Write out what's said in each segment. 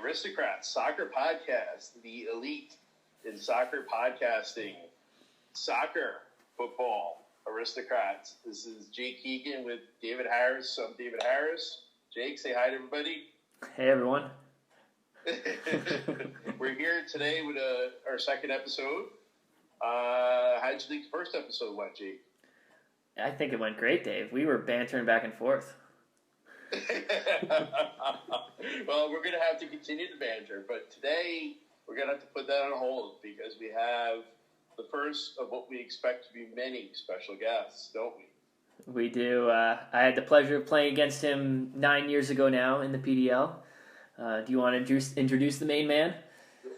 Aristocrats Soccer Podcast, the elite in soccer podcasting, soccer, football, Aristocrats. This is Jake Keegan with David Harris. I'm David Harris. Jake, say hi to everybody. Hey, everyone. We're here today with our second episode. How did you think the first episode went, Jake? I think it went great, Dave. We were bantering back and forth. Well, we're going to have to continue the banter, but today we're going to have to put that on hold because we have the first of what we expect to be many special guests, don't we? We do. I had the pleasure of playing against him 9 years ago now in the PDL. Do you want to introduce the main man?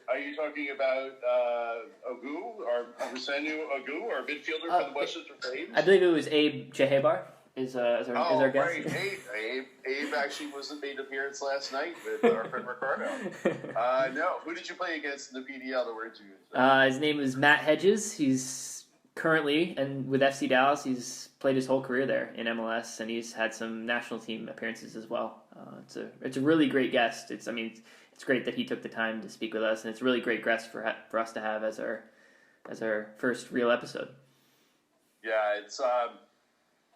Are you talking about Agu, or Arsenio Agu, our midfielder for the Westchester Flames? I believe it was Abe Jahebar is our guest. Right. Abe actually made an appearance last night with our friend Ricardo. No, who did you play against in the PDL that we're interviewing? His name is Matt Hedges. He's currently, and with FC Dallas, he's played his whole career there in MLS, and he's had some national team appearances as well. It's a really great guest. It's great that he took the time to speak with us, and it's a really great guest for us to have as our first real episode. Yeah, it's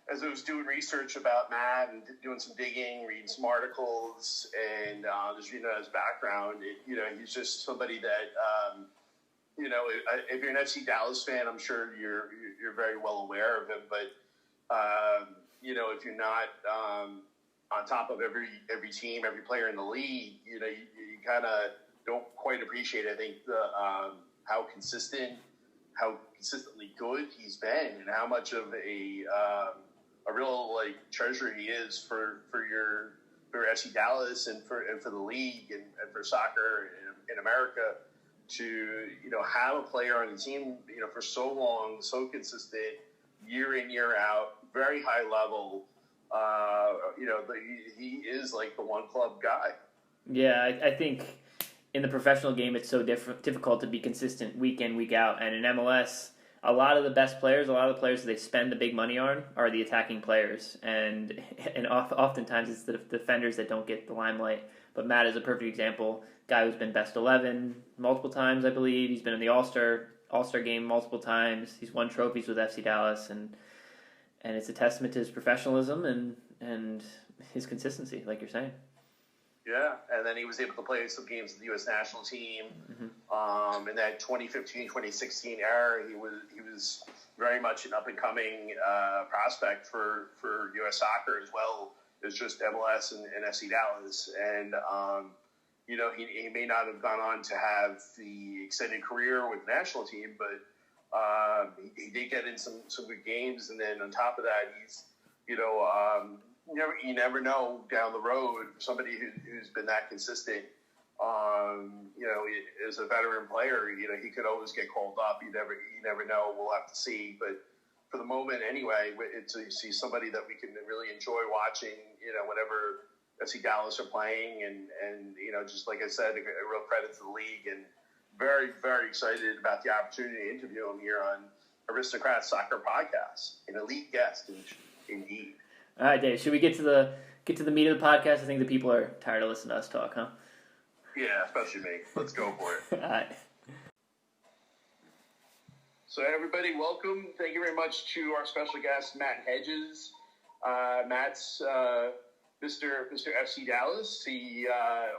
as I was doing research about Matt and doing some digging, reading some articles, and just his background. He's just somebody that if you're an FC Dallas fan, I'm sure you're very well aware of him. But if you're not on top of every team, every player in the league, you kind of don't quite appreciate, I think, how consistently good he's been, and how much of a real treasure he is for FC Dallas and for the league and for soccer in America. To have a player on the team for so long, so consistent, year in, year out, very high level. He is like the one club guy. Yeah, I think in the professional game it's so difficult to be consistent week in, week out. And in MLS, a lot of the best players, a lot of the players that they spend the big money on are the attacking players. And oftentimes it's the defenders that don't get the limelight. But Matt is a perfect example. Guy who's been best 11 multiple times, I believe. He's been in the All-Star game multiple times. He's won trophies with FC Dallas, and it's a testament to his professionalism and his consistency, like you're saying. Yeah, and then he was able to play some games with the U.S. national team. Mm-hmm. In that 2015-2016 era, he was very much an up-and-coming prospect for U.S. soccer as well as just MLS and FC Dallas. And he may not have gone on to have the extended career with the national team, but he did get in some good games. And then on top of that, he's, you never know down the road, somebody who's been that consistent, as a veteran player, he could always get called up. You never know. We'll have to see. But for the moment, anyway, to see somebody that we can really enjoy watching, whenever FC Dallas are playing, and just like I said, a real credit to the league, and very, very excited about the opportunity to interview him here on Aristocrats Soccer Podcast. An elite guest, indeed. All right, Dave. Should we get to the meat of the podcast? I think the people are tired of listening to us talk, huh? Yeah, especially me. Let's go for it. All right. So, everybody, welcome. Thank you very much to our special guest, Matt Hedges. Matt's Mr. FC Dallas, the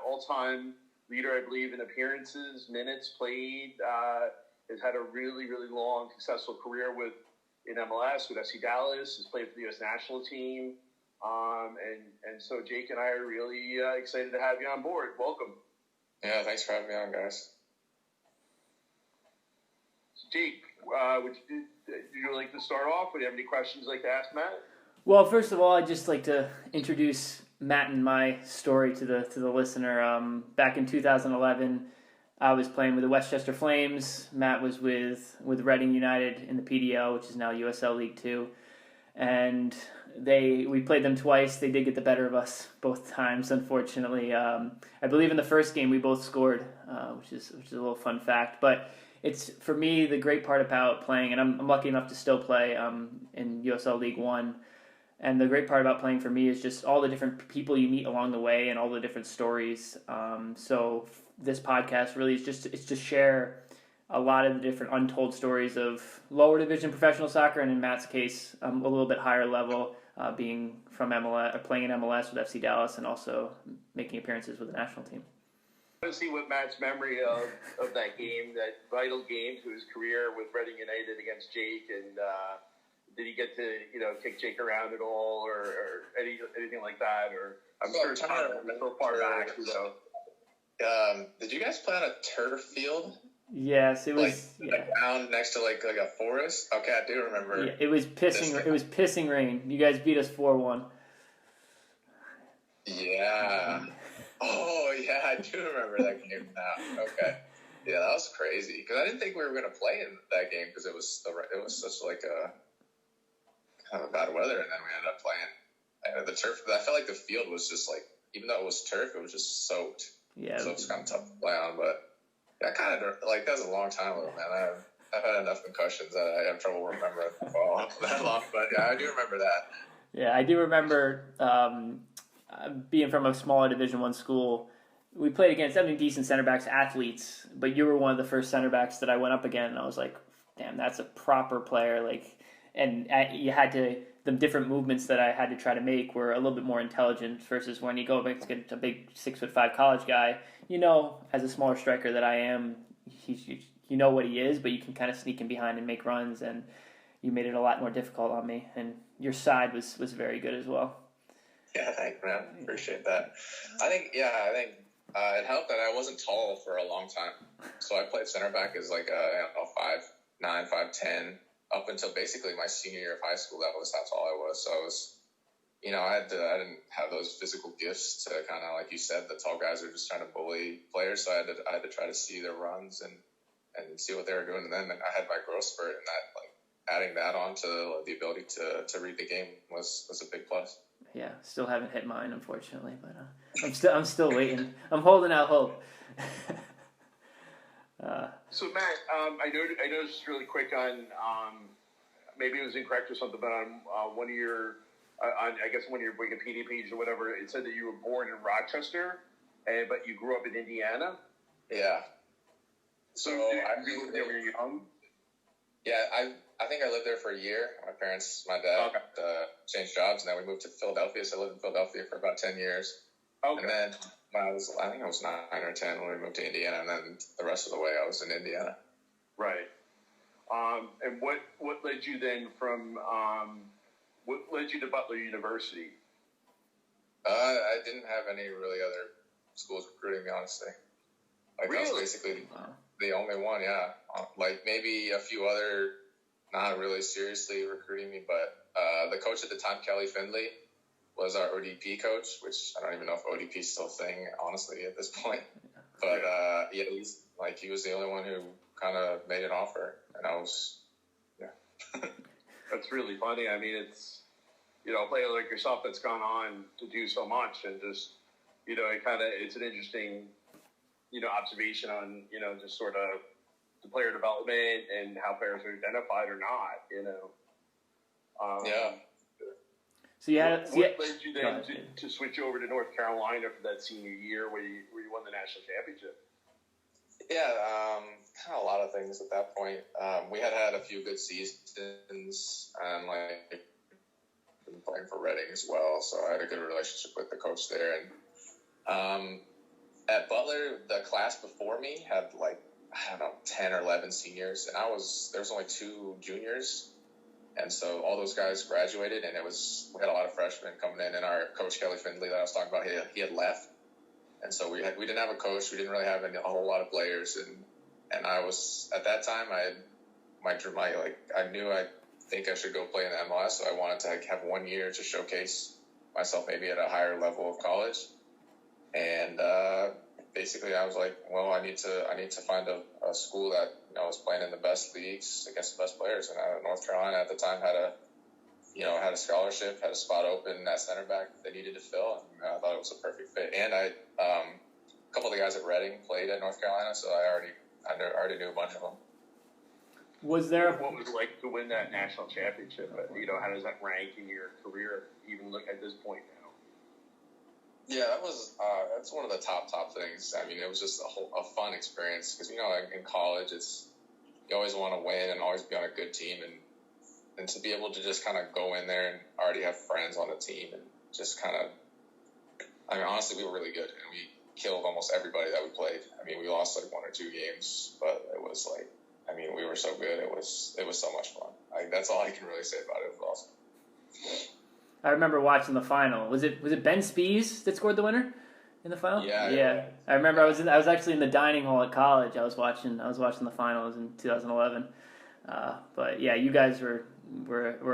all-time leader, I believe, in appearances, minutes played. Has had a really, really long, successful career in MLS with FC Dallas. Has played for the U.S. national team. And so Jake and I are really excited to have you on board. Welcome. Yeah, thanks for having me on, guys. So Jake, would you like to start off? Would you have any questions you'd like to ask Matt? Well, first of all, I'd just like to introduce Matt and my story to the listener. Back in 2011, I was playing with the Westchester Flames. Matt was with Reading United in the PDL, which is now USL League 2. And we played them twice. They did get the better of us both times, unfortunately. I believe in the first game we both scored, which is a little fun fact. But it's, for me, the great part about playing, and I'm lucky enough to still play in USL League 1. And the great part about playing for me is just all the different people you meet along the way and all the different stories. So this podcast really is just to share a lot of the different untold stories of lower division professional soccer, and in Matt's case, a little bit higher level, being from MLS, or playing in MLS with FC Dallas, and also making appearances with the national team. I want to see what Matt's memory of that game, that vital game to his career with Reading United against Jake, and did he get to kick Jake around at all, or anything like that? Or I'm sure it's so far back. Did you guys play on a turf field? Yes, it was down next to like a forest. Okay, I do remember. Yeah, it was pissing. It was pissing rain. You guys beat us 4-1. Yeah. Oh yeah, I do remember that game now. Okay. Yeah, that was crazy because I didn't think we were gonna play in that game because it was such like a kind of bad weather, and then we ended up playing. And the turf. I felt like the field was just like, even though it was turf, it was just soaked. Yeah. So it's kind of tough to play on, but. Yeah, kind of like that was a long time ago, man. I've had enough concussions that I have trouble remembering that long. But yeah, I do remember that. Yeah, I do remember being from a smaller Division I school. We played against decent center backs, athletes, but you were one of the first center backs that I went up against, and I was like, damn, that's a proper player. Like, and you had to. The different movements that I had to try to make were a little bit more intelligent versus when you go against a big 6'5" college guy. As a smaller striker that I am, you know what he is, but you can kind of sneak in behind and make runs, and you made it a lot more difficult on me. And your side was very good as well. Yeah, thanks, man. Appreciate that. I think it helped that I wasn't tall for a long time, so I played center back as like a 5'9", 5'10". Up until basically my senior year of high school, that was how tall I was. So I was, I didn't have those physical gifts to kind of, like you said, the tall guys are just trying to bully players. So I had to try to see their runs and see what they were doing. And then I had my growth spurt, and that, like, adding that on to the ability to read the game was a big plus. Yeah, still haven't hit mine, unfortunately, but I'm still waiting. I'm holding out hope. So Matt, I know just really quick on maybe it was incorrect or something, but on one of your I guess one of your Wikipedia pages or whatever, it said that you were born in Rochester, but you grew up in Indiana. Yeah. So I lived there when you were young. Yeah, I think I lived there for a year. My dad changed jobs, and then we moved to Philadelphia. So I lived in Philadelphia for about 10 years. Okay. And then I think I was 9 or 10 when we moved to Indiana, and then the rest of the way I was in Indiana. Right. And what led you then what led you to Butler University? I didn't have any really other schools recruiting me, honestly. Like, really? That was basically the only one, yeah. Like, maybe a few other not really seriously recruiting me, but the coach at the time, Kelly Findley, was our ODP coach, which I don't even know if ODP is still a thing, honestly, at this point. But, he was the only one who kind of made an offer, and I was, That's really funny. I mean, it's, a player like yourself that's gone on to do so much, and just, it's an interesting, observation on, just sort of the player development and how players are identified or not, Yeah. So what led you then to switch over to North Carolina for that senior year where you won the national championship? Yeah, kind of a lot of things at that point. We had a few good seasons, and been playing for Reading as well, so I had a good relationship with the coach there. And at Butler, the class before me had 10 or 11 seniors, and there was only 2 juniors. And so all those guys graduated, and we had a lot of freshmen coming in, and our coach, Kelly Findley, that I was talking about, he had left. And so we didn't have a coach. We didn't really have a whole lot of players. And I was, at that time, I knew I think I should go play in the MLS. So I wanted to have 1 year to showcase myself maybe at a higher level of college. And basically I was like, well, I need to find a school that was playing in the best leagues against the best players. And North Carolina at the time had a scholarship, had a spot open at center back they needed to fill, and I thought it was a perfect fit. And a couple of the guys at Reading played at North Carolina, so I already knew a bunch of them. Was there what was it like to win that national championship? How does that rank in your career, even look at this point now? Yeah, that's one of the top things. I mean, it was just a fun experience because in college, you always want to win and always be on a good team, and to be able to just kind of go in there and already have friends on the team and just kind of, I mean, honestly, we were really good and we killed almost everybody that we played. I mean, we lost like 1 or 2 games, but it was like, I mean, we were so good. It was so much fun. That's all I can really say about it. It was awesome. I remember watching the final. Was it Ben Spees that scored the winner in the final? Yeah. I remember I was actually in the dining hall at college. I was watching the finals in 2011. But yeah, you guys were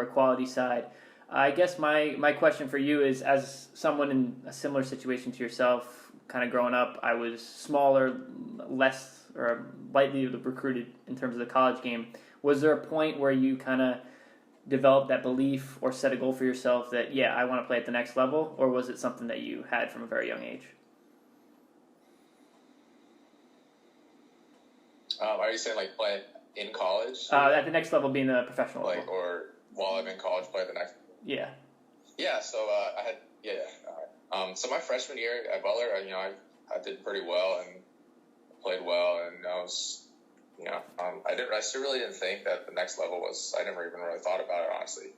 a quality side. I guess my question for you is, as someone in a similar situation to yourself, kind of growing up, I was smaller, less or lightly recruited in terms of the college game. Was there a point where you kind of developed that belief or set a goal for yourself that, yeah, I want to play at the next level, or was it something that you had from a very young age? Are you saying like play in college? At the next level being the professional level. Or while I'm in college, play the next? Yeah. Yeah, so I had, so my freshman year at Butler, I did pretty well and played well, and I was, I still really didn't think that the next level was, I never even really thought about it, honestly.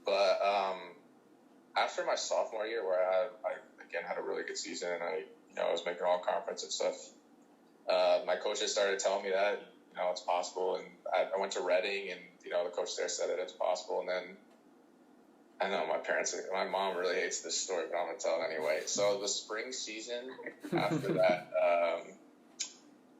But after my sophomore year, where I again had a really good season, and I was making all conference and stuff, my coaches started telling me that, it's possible, and I went to Reading, and, the coach there said that it's possible, and then, I know my mom really hates this story, but I'm going to tell it anyway. So the spring season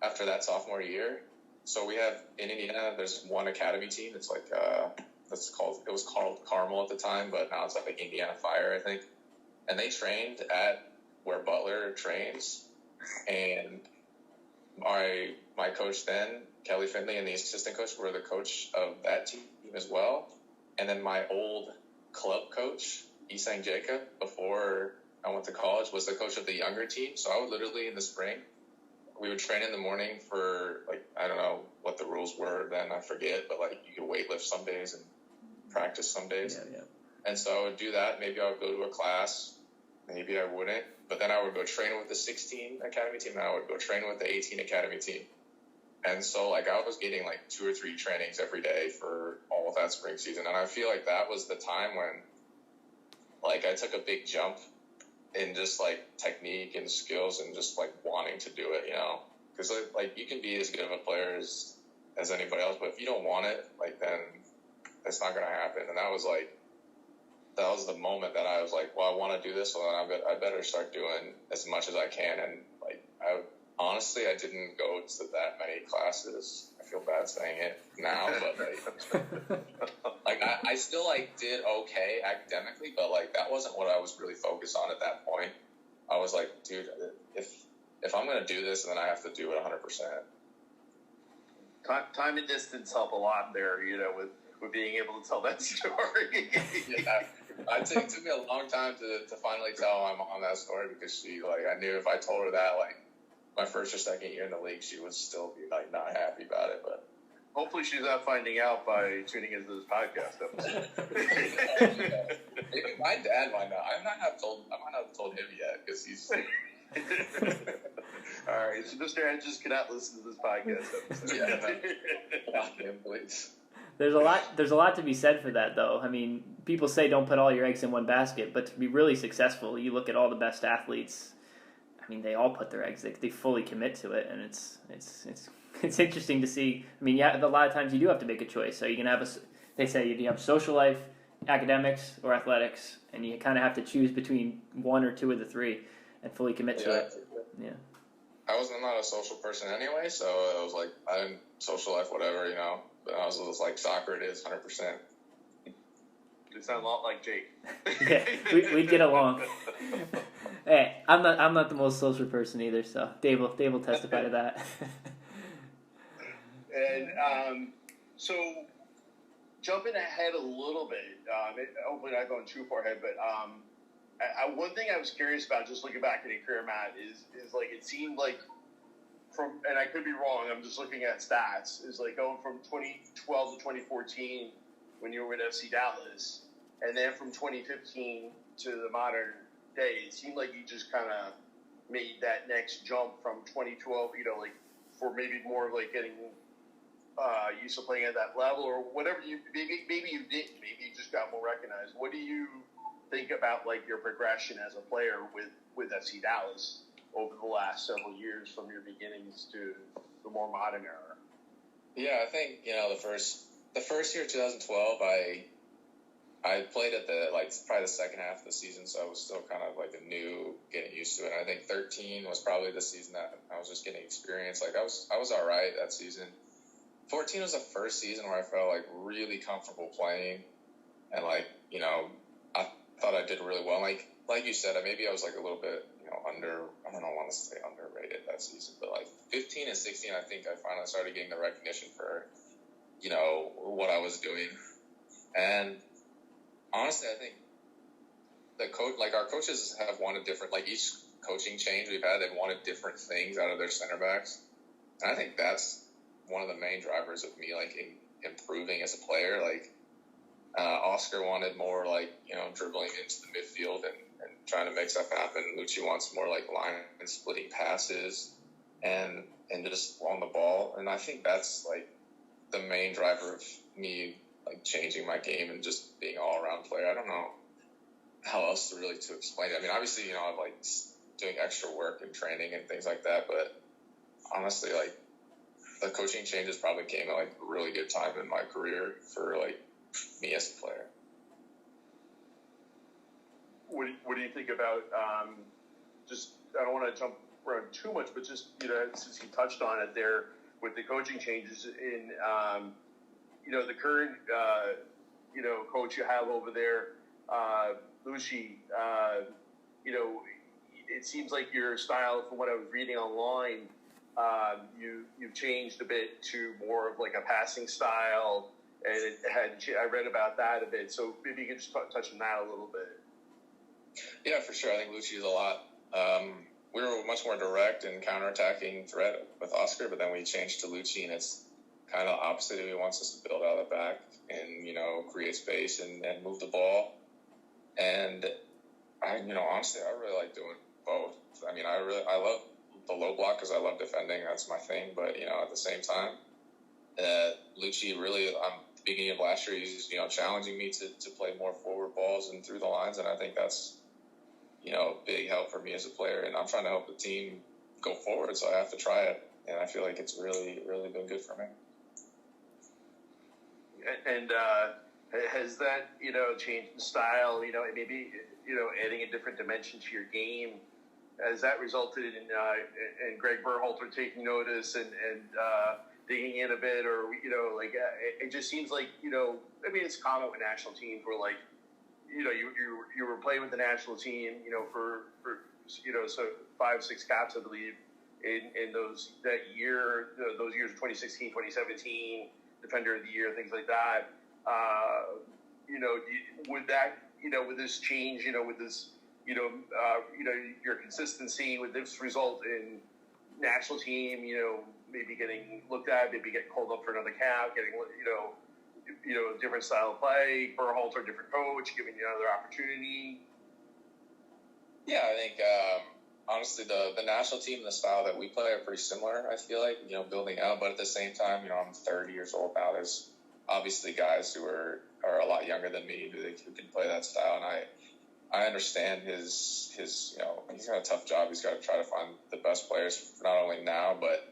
after that sophomore year, so we have in Indiana, there's one academy team. It's like, it was called Carmel at the time, but now it's like Indiana Fire, I think. And they trained at where Butler trains. And my coach then, Kelly Finley, and the assistant coach were the coach of that team as well. And then my old club coach, Isang Jacob, before I went to college, was the coach of the younger team. So I would literally, in the spring, we would train in the morning for, like, I don't know what the rules were then, I forget, but like you could weightlift some days and practice some days. Yeah. And so I would do that. Maybe I would go to a class, maybe I wouldn't, but then I would go train with the 16 academy team, and I would go train with the 18 academy team. And so, like, I was getting, like, 2 or 3 trainings every day for all of that spring season. And I feel like that was the time when, like, I took a big jump in just, like, technique and skills and just, like, wanting to do it, Because, like, you can be as good of a player as anybody else, but if you don't want it, like, then it's not going to happen. And that was the moment that I was like, well, I want to do this, so then I better start doing as much as I can. And, like, honestly, I didn't go to that many classes. I feel bad saying it now, but like I still like did okay academically, but like that wasn't what I was really focused on at that point. I was like, dude, if I'm gonna do this, then I have to do it 100%. Time and distance help a lot there, with being able to tell that story. Yeah, it took me a long time to finally tell my mom that story, because she, like, I knew if I told her that, like, my first or second year in the league, she would still be, like, not happy about it. But hopefully she's not finding out by tuning into this podcast episode. Maybe my dad might not. I might not have told him yet, because he's... All right, so Mr. Hedges cannot listen to this podcast episode. Yeah, please. There's a lot to be said for that, though. I mean, people say don't put all your eggs in one basket, but to be really successful, you look at all the best athletes. I mean, they all put their eggs. They fully commit to it, and it's interesting to see. I mean, yeah, a lot of times you do have to make a choice. So you can have they say you have social life, academics, or athletics, and you kind of have to choose between 1 or 2 of the 3 and fully commit to it. Yeah. I'm not a social person anyway, so I was like, I didn't social life, whatever, But I was just like, soccer it is 100%. You sound a lot like Jake. Yeah, we'd get along. Hey, I'm not the most social person either, so Dave will testify to that. And so, jumping ahead a little bit, hopefully not going too far ahead, but one thing I was curious about, just looking back at your career, Matt, is like, it seemed like and I could be wrong, I'm just looking at stats, is like going from 2012 to 2014 when you were with FC Dallas, and then from 2015 to the modern day, it seemed like you just kind of made that next jump from 2012, like for maybe more of like getting used to playing at that level or whatever. Maybe you didn't. Maybe you just got more recognized. What do you think about like your progression as a player with FC Dallas over the last several years from your beginnings to the more modern era? Yeah, I think the first year, 2012, I played at probably the second half of the season, so I was still kind of like new, getting used to it. And I think 13 was probably the season that I was just getting experience. Like I was all right that season. 14 was the first season where I felt like really comfortable playing, and I thought I did really well. Like you said, maybe I was like a little bit I don't want to say underrated that season, but like 15 and 16, I think I finally started getting the recognition for what I was doing. And honestly, I think our coaches have wanted different, like each coaching change we've had, they've wanted different things out of their center backs. And I think that's one of the main drivers of me, like, improving as a player. Like, Oscar wanted more, like, dribbling into the midfield and trying to make stuff happen. Lucci wants more, like, line and splitting passes and just on the ball. And I think that's, like, the main driver of me, like, changing my game and just being an all-around player. I don't know how else really to explain it. I mean, obviously, I'm, like, doing extra work and training and things like that, but honestly, like, the coaching changes probably came at, like, a really good time in my career for, like, me as a player. What do you think about just, I don't want to jump around too much, but just, since you touched on it there with the coaching changes in, the current, coach you have over there, Lucci, it seems like your style, from what I was reading online, you've changed a bit to more of like a passing style, and I read about that a bit. So maybe you could just touch on that a little bit. Yeah, for sure. I think Lucci is a lot. We were much more direct and counterattacking threat with Oscar, but then we changed to Lucci, and it's kind of opposite. He wants us to build out of the back and create space and move the ball. And honestly, I really like doing both. I mean, I love the low block because I love defending. That's my thing. But at the same time, Lucci really, the beginning of last year, he's challenging me to play more forward balls and through the lines, and I think that's a big help for me as a player. And I'm trying to help the team go forward, so I have to try it, and I feel like it's really, really been good for me. And has that changed the style? Maybe adding a different dimension to your game. Has that resulted in Greg Berhalter taking notice and digging in a bit, or it just seems like it's common with national teams where like you were playing with the national team for so 5-6 caps, I believe, in those years of 2016, 2017, defender of the year, things like that. Would that with this change, with this your consistency, would this result in national team maybe getting looked at, maybe get called up for another cap, getting a different style of play, Berhalter, different coach, giving you another opportunity? Yeah, I think honestly the national team and the style that we play are pretty similar. I feel like building out, but at the same time, I'm 30 years old now. There's obviously guys who are a lot younger than me who can play that style, and I understand his he's got a tough job. He's got to try to find the best players for not only now but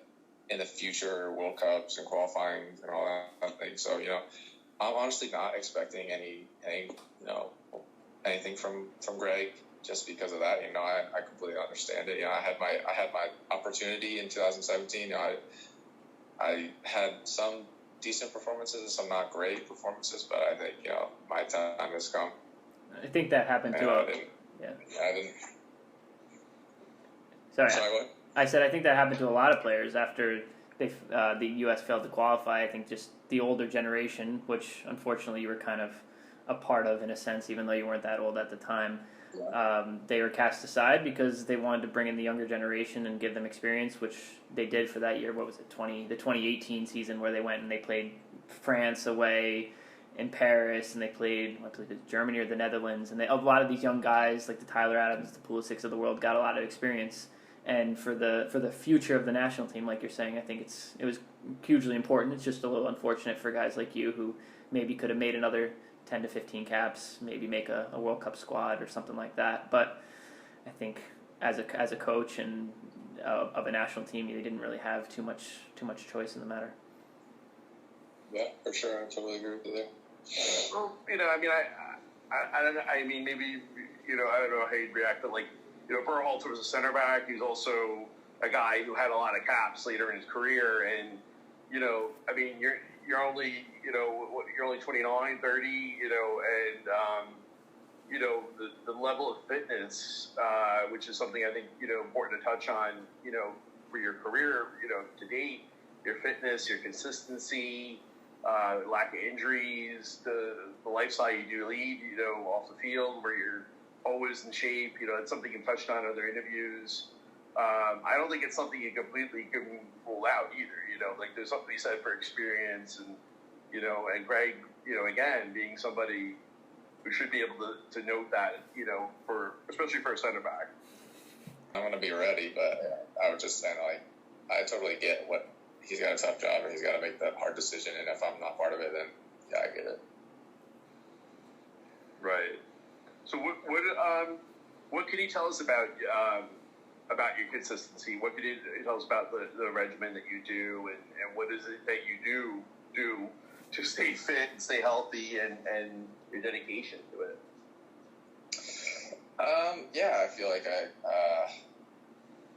in the future, World Cups and qualifying and all that thing. So I'm honestly not expecting anything from Greg just because of that. I completely understand it. I had my opportunity in 2017. I had some decent performances and some not great performances, but I think my time has come. I think that happened to I didn't. Sorry, what? I said I think that happened to a lot of players after the U.S. failed to qualify. I think just the older generation, which unfortunately you were kind of a part of in a sense, even though you weren't that old at the time. Yeah. They were cast aside because they wanted to bring in the younger generation and give them experience, which they did for that year. What was it, the 2018 season where they went and they played France away in Paris, and they played, I believe it was Germany or the Netherlands, and a lot of these young guys, like the Tyler Adams, the Pulisics of the world, got a lot of experience. And for the future of the national team, like you're saying, I think it was hugely important. It's just a little unfortunate for guys like you who maybe could have made another 10 to 15 caps, maybe make a World Cup squad or something like that. But I think as a coach and of a national team, you didn't really have too much choice in the matter. Yeah, for sure. I totally agree with you there. Well, I don't know. I mean, maybe, I don't know how you'd react, but Berhalter was a center back. He's also a guy who had a lot of caps later in his career, and you're only you're only 29, 30, and the level of fitness, which is something I think important to touch on, for your career, to date, your fitness, your consistency, lack of injuries, the lifestyle you do lead, off the field where you're always in shape. It's something you touched on in other interviews. I don't think it's something you completely can rule out either. There's something you said for experience, and and Greg, again, being somebody who should be able to note that, especially for a center back. I'm going to be ready, but I was just saying, I totally get what he's got a tough job and he's got to make that hard decision. And if I'm not part of it, then yeah, I get it. Right. So what can you tell us about your consistency? What can you tell us about the regimen that you do, and what is it that you do to stay fit and stay healthy, and your dedication to it? Yeah, I feel like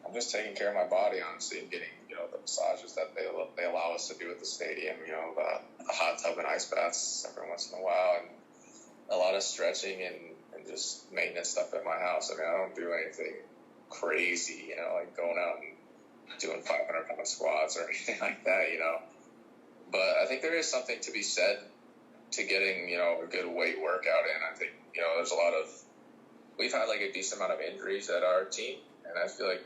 I'm just taking care of my body, honestly, and getting the massages that they allow us to do at the stadium. The hot tub and ice baths every once in a while, and a lot of stretching and just maintenance stuff at my house. I don't do anything crazy, like going out and doing 500-pound squats or anything like that, But I think there is something to be said to getting, a good weight workout in. I think, there's we've had a decent amount of injuries at our team, and I feel like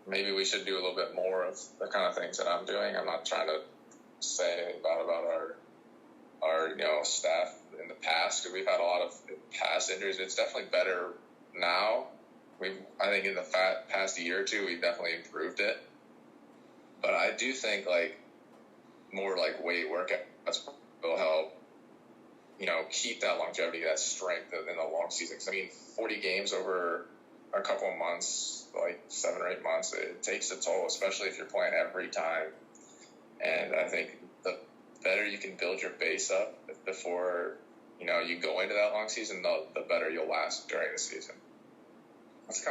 maybe we should do a little bit more of the kind of things that I'm doing. I'm not trying to say anything about our staff in the past, because we've had a lot of past injuries. It's definitely better now. I think in the past year or two, we've definitely improved it. But I do think more weight workouts will help, keep that longevity, that strength in the long season. 'Cause 40 games over a couple of months, 7 or 8 months, it takes a toll, especially if you're playing every time. And I think the better you can build your base up before, you go into that long season, the better you'll last during the season. That's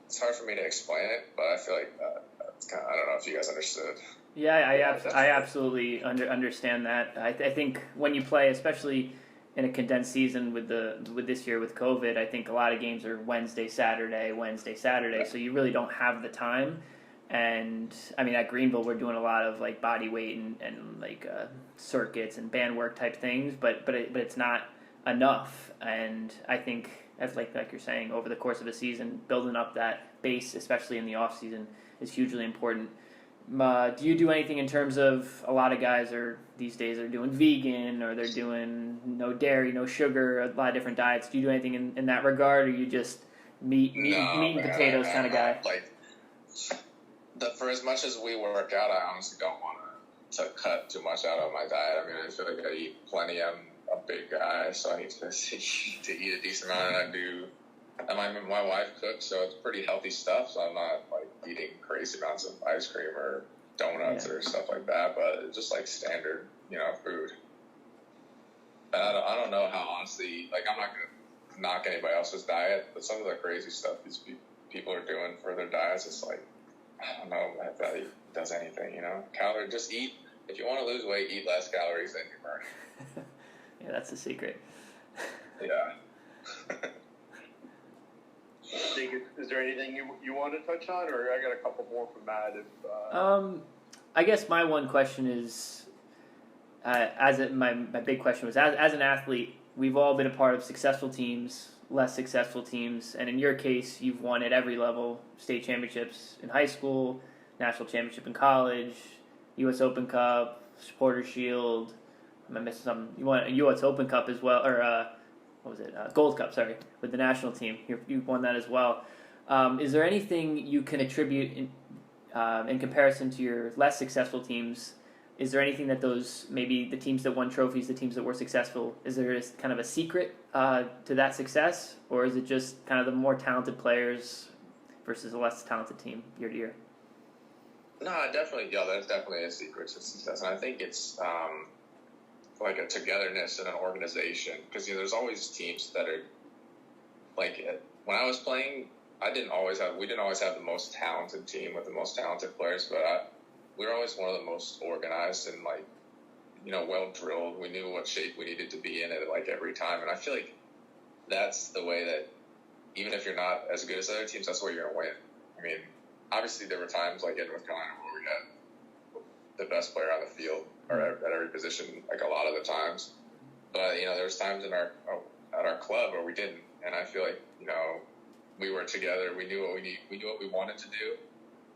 it's hard for me to explain it, but I feel like I don't know if you guys understood. Yeah, I absolutely understand that. I think when you play, especially in a condensed season with this year with COVID, I think a lot of games are Wednesday, Saturday, so you really don't have the time. And at Greenville, we're doing a lot of body weight and circuits and band work type things, but it's not enough. And I think, as like you're saying, over the course of a season, building up that base, especially in the off season, is hugely important. Do you do anything in terms of, a lot of guys these days are doing vegan, or they're doing no dairy, no sugar, a lot of different diets. Do you do anything in that regard, or are you just meat and potatoes kind of guy? For as much as we work out, I honestly don't want to cut too much out of my diet. I feel like I eat plenty. I'm a big guy, so I need to eat a decent amount, and I do. And my wife cooks, so it's pretty healthy stuff. So I'm not eating crazy amounts of ice cream or donuts or stuff like that. But it's just standard, food. And I don't know how, honestly. I'm not gonna knock anybody else's diet, but some of the crazy stuff these people are doing for their diets, it's I don't know if that does anything. Calorie, just eat. If you want to lose weight, eat less calories than you're burning. Yeah, that's the secret. Yeah. Is there anything you want to touch on, or I got a couple more from Matt? I guess my one question is, my big question was, as an athlete, we've all been a part of successful teams, less successful teams, and in your case, you've won at every level: state championships in high school, national championship in college, U.S. Open Cup, Supporters Shield. Am I missing something? You won a U.S. Open Cup as well, or what was it? Gold Cup, sorry, with the national team. You won that as well. Is there anything you can attribute in comparison to your less successful teams? Is there anything that those, maybe the teams that won trophies, the teams that were successful, is there kind of a secret to that success? Or is it just kind of the more talented players versus a less talented team year to year? No, there's definitely a secret to success. And I think it's like a togetherness in an organization. Because, there's always teams that are, like, when I was playing, we didn't always have the most talented team with the most talented players, but we were always one of the most organized and, like, well drilled. We knew what shape we needed to be in it, like, every time. And I feel like that's the way that, even if you're not as good as other teams, that's where you're going to win. I mean, obviously there were times, like in North Carolina, where we had the best player on the field or at every position, like, a lot of the times. But, there was times at our club where we didn't. And I feel like, we were together. We knew what we wanted to do.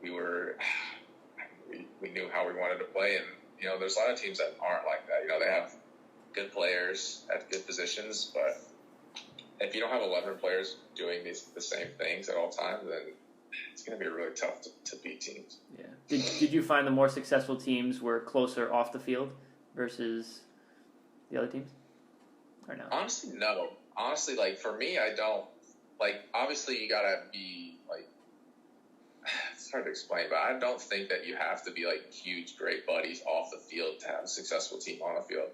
We knew how we wanted to play. And, there's a lot of teams that aren't like that. They have good players at good positions, but if you don't have 11 players doing the same things at all times, then it's going to be really tough to beat teams. Yeah. Did you find the more successful teams were closer off the field versus the other teams? Or no? Honestly, no. Honestly, like, for me, I don't. Like, obviously, you got to be, like, it's hard to explain, but I don't think that you have to be, like, huge, great buddies off the field to have a successful team on the field.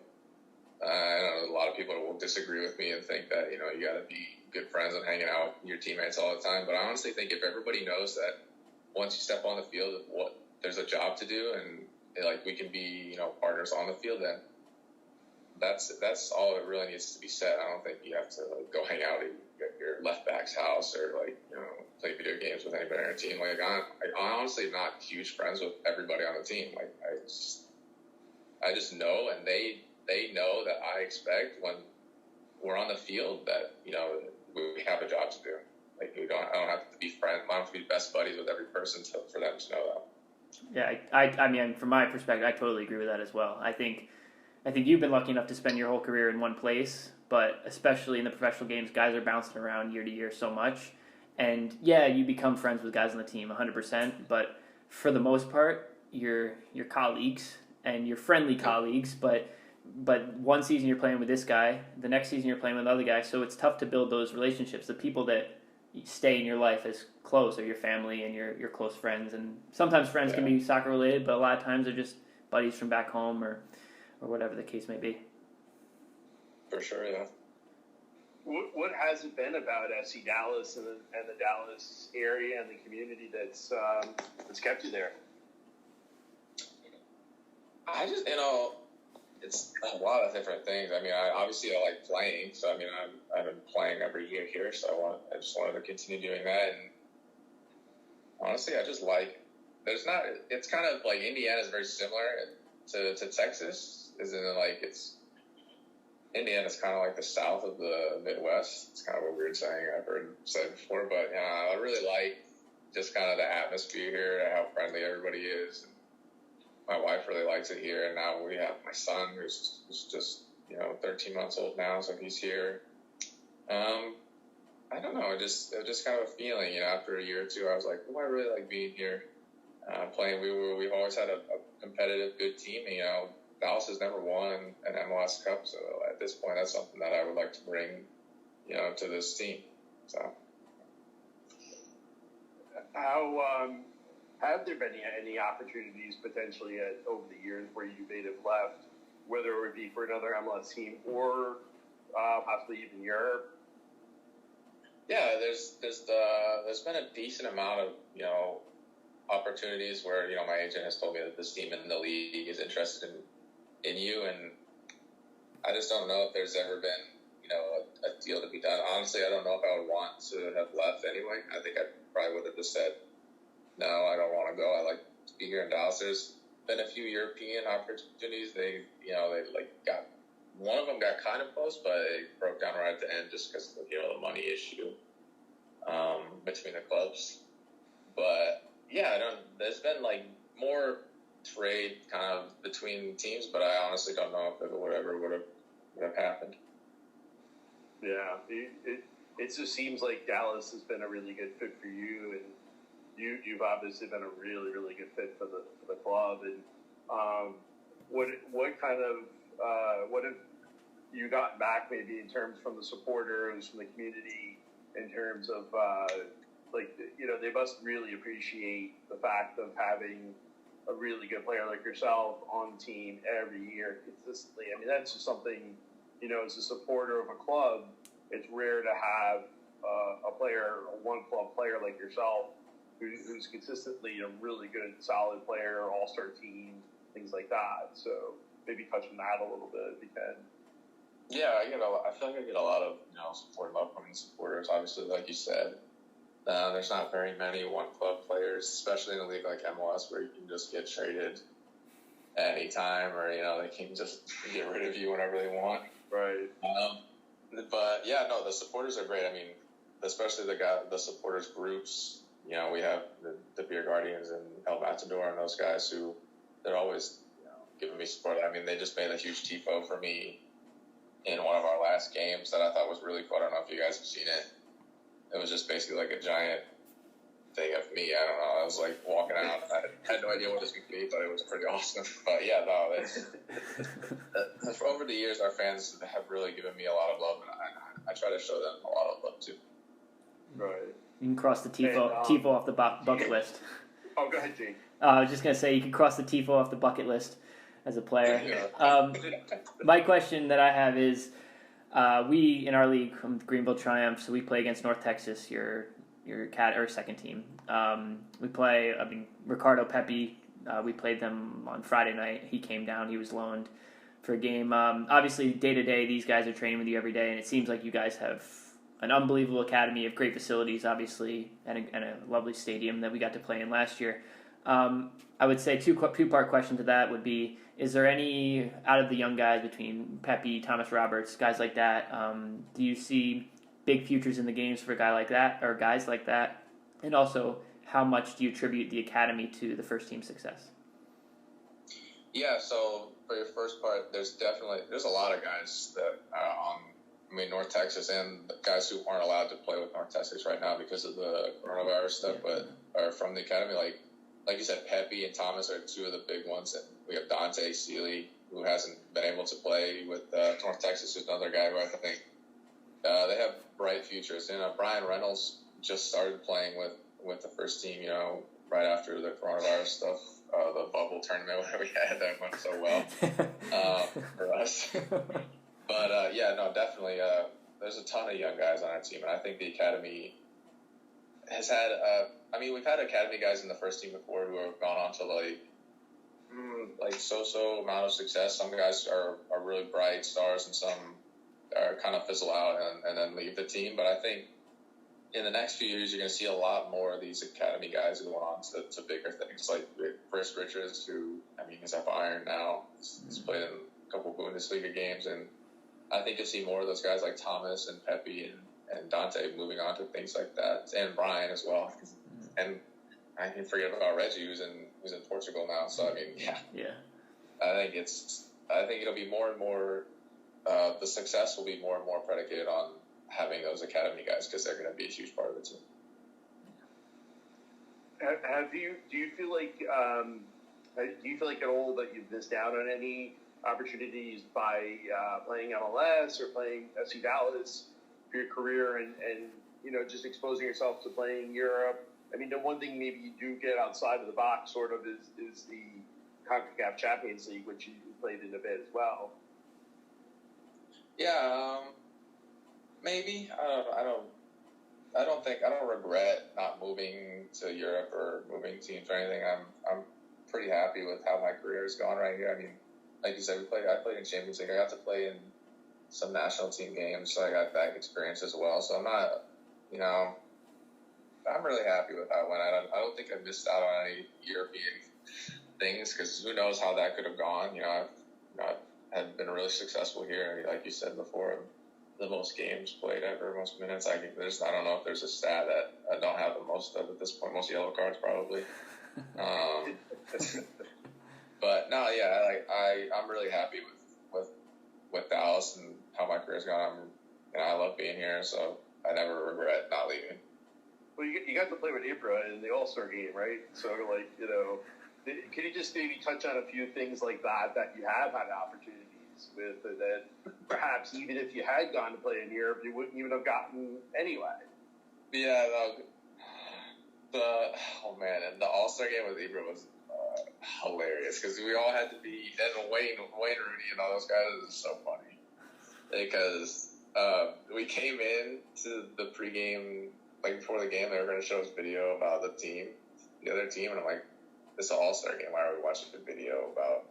I know a lot of people will disagree with me and think that, you got to be good friends and hanging out with your teammates all the time. But I honestly think if everybody knows that once you step on the field, there's a job to do, and, like, we can be, partners on the field, then that's all that really needs to be said. I don't think you have to, like, go hang out at your left back's house or, like, play video games with anybody on your team. Like, I'm honestly not huge friends with everybody on the team. Like, I just know, and they know that I expect when we're on the field that, we have a job to do. Like, I don't have to be friends. I don't have to be best buddies with every person for them to know that. Yeah, I mean, from my perspective, I totally agree with that as well. I think you've been lucky enough to spend your whole career in one place, but especially in the professional games, guys are bouncing around year to year so much. And yeah, you become friends with guys on the team 100%, but for the most part, you're colleagues and you're friendly colleagues, but one season you're playing with this guy, the next season you're playing with another guy, so it's tough to build those relationships. The people that stay in your life as close are your family and your close friends, and sometimes friends can be soccer related, but a lot of times they're just buddies from back home or whatever the case may be. For sure, yeah. What has it been about SC Dallas and the Dallas area and the community that's kept you there? I just, it's a lot of different things. I mean, I like playing, so I mean, I've been playing every year here, so I just wanted to continue doing that. And honestly, I just like. It's kind of like Indiana is very similar to Texas, isn't it? Like Indiana's kind of like the south of the Midwest. It's kind of a weird saying I've heard said before, but I really like just kind of the atmosphere here, how friendly everybody is. My wife really likes it here, and now we have my son who's just 13 months old now, so he's here. I don't know, it was just kind of a feeling. After a year or two, I was like, I really like being here, playing. We've always had a competitive, good team. Dallas has never won an MLS Cup, so at this point, that's something that I would like to bring, to this team. So, how have there been any opportunities potentially over the years where you may have left, whether it would be for another MLS team or possibly even Europe? Yeah, there's been a decent amount of opportunities where my agent has told me that this team in the league is interested in you, and I just don't know if there's ever been a deal to be done. Honestly, I don't know if I would want to have left anyway. I think I probably would have just said, no, I don't want to go. I like to be here in Dallas. been a few European opportunities. They like got one of them got kind of close, but it broke down right at the end just because of the money issue between the clubs. But yeah, there's been like more trade kind of between teams, but I honestly don't know if it would have happened. Yeah, it just seems like Dallas has been a really good fit for you, and you've obviously been a really, really good fit for the club. And what kind of what have you gotten back maybe in terms from the supporters, from the community, in terms of they must really appreciate the fact of having a really good player like yourself on the team every year consistently. I mean, that's just something, as a supporter of a club, it's rare to have a one club player like yourself who's consistently a really good, solid player, all-star team, things like that. So maybe touch on that a little bit if you can. Yeah, I feel like I get a lot of support of upcoming supporters. Obviously, like you said, there's not very many one-club players, especially in a league like MLS, where you can just get traded at any time, or they can just get rid of you whenever they want. Right. But yeah, no, the supporters are great. I mean, especially the supporters groups. We have the Beer Guardians and El Matador and those guys who they're always giving me support. I mean, they just made a huge tifo for me in one of our last games that I thought was really cool. I don't know if you guys have seen it. It was just basically like a giant thing of me. I don't know. I was like walking out. I had no idea what this would be, but it was pretty awesome. But yeah, no, it's over the years, our fans have really given me a lot of love, and I try to show them a lot of love too. Right. You can cross the tifo off the bucket list. Oh, go ahead, Jake. I was just going to say you can cross the tifo off the bucket list as a player. Yeah. My question that I have is, we in our league, Greenville Triumph, so we play against North Texas, your second team. We play, Ricardo Pepi. We played them on Friday night. He came down. He was loaned for a game. Obviously, day to day, these guys are training with you every day, and it seems like you guys have an unbelievable academy of great facilities, obviously, and a lovely stadium that we got to play in last year. I would say two-part question to that would be, is there any, out of the young guys between Pepe, Thomas Roberts, guys like that, do you see big futures in the games for a guy like that, or guys like that? And also, how much do you attribute the academy to the first team's success? Yeah, so for your first part, there's a lot of guys that are on North Texas, and the guys who aren't allowed to play with North Texas right now because of the coronavirus stuff, but are from the academy. Like you said, Pepe and Thomas are two of the big ones, and we have Dante Seeley, who hasn't been able to play with North Texas, who's another guy who I think they have bright futures. And Brian Reynolds just started playing with the first team, right after the coronavirus stuff, the bubble tournament where we had that went so well for us. But definitely, there's a ton of young guys on our team, and I think the academy has had. We've had academy guys in the first team before who have gone on to like so amount of success. Some guys are really bright stars, and some are kind of fizzle out and then leave the team. But I think in the next few years, you're going to see a lot more of these academy guys going on to bigger things, like Chris Richards, who he's at Bayern now. He's played in a couple Bundesliga games, and I think you'll see more of those guys like Thomas and Pepe and Dante moving on to things like that, and Brian as well. And I can forget about Reggie, who's in Portugal now. So yeah. I think it'll be more and more. The success will be more and more predicated on having those academy guys, because they're going to be a huge part of the team. Do you feel like at all that you've missed out on any opportunities by playing MLS or playing FC Dallas for your career, and just exposing yourself to playing Europe? The one thing maybe you do get outside of the box sort of is the CONCACAF Champions League, which you played in a bit as well. Yeah, maybe. I don't regret not moving to Europe or moving teams or anything. I'm pretty happy with how my career has gone right here. Like you said, I played in Champions League. I got to play in some national team games, so I got that experience as well. So I'm not, I'm really happy with how it went. I don't think I missed out on any European things, because who knows how that could have gone. I have been really successful here, like you said before, the most games played ever, most minutes. I don't know if there's a stat that I don't have the most of at this point. Most yellow cards probably. But no, yeah, I'm really happy with Dallas and how my career's gone. I love being here, so I never regret not leaving. Well, you got to play with Ibra in the All-Star game, right? So, can you just maybe touch on a few things like that you have had opportunities with, that perhaps even if you had gone to play in Europe, you wouldn't even have gotten anyway? Yeah, and the All-Star game with Ibra was hilarious, because we all had to be, and Wayne Rooney and all those guys, it was so funny, because we came in to the pregame, like before the game, they were going to show us video about the other team, and I'm like, this is an All-Star game, why are we watching a video about,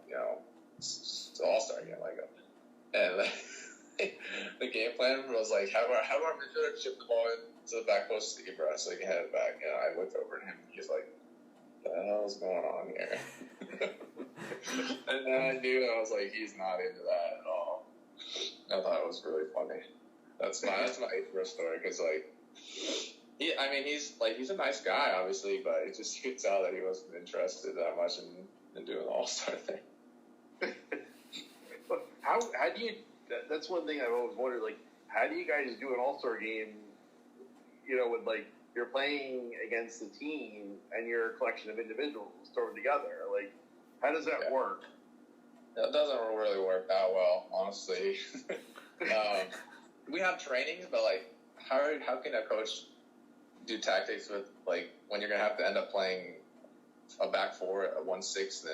it's an All-Star game, and the game plan was like, have our midfielder chip the ball into the back post to Ibra so he can head it back, and I looked over at him, and he's like, what the hell is going on here? And then I knew, I was like, he's not into that at all. I thought it was really funny. That's my Ibra story, because he's a nice guy, obviously, but it just gets out that he wasn't interested that much in doing the All-Star thing. How do you? That's one thing I've always wondered. How do you guys do an All-Star game? With you're playing against the team and you're a collection of individuals thrown together. How does that work? It doesn't really work that well, honestly. We have trainings, but how can a coach do tactics with when you're gonna have to end up playing a back four, a 1-6,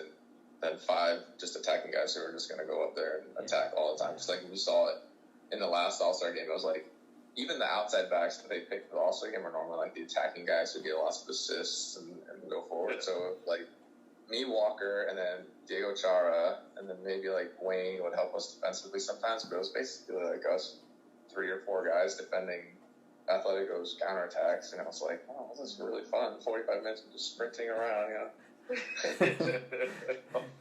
then 5 just attacking guys who are just gonna go up there and attack all the time. Just we saw it in the last All-Star game. It was even the outside backs that they picked for the All-Star game are normally the attacking guys who get lots of assists and go forward. So me, Walker, and then Diego Chara, and then maybe Wayne would help us defensively sometimes, but it was basically us 3 or 4 guys defending Atletico's counterattacks, and I was like, oh, this is really fun. 45 minutes of just sprinting around,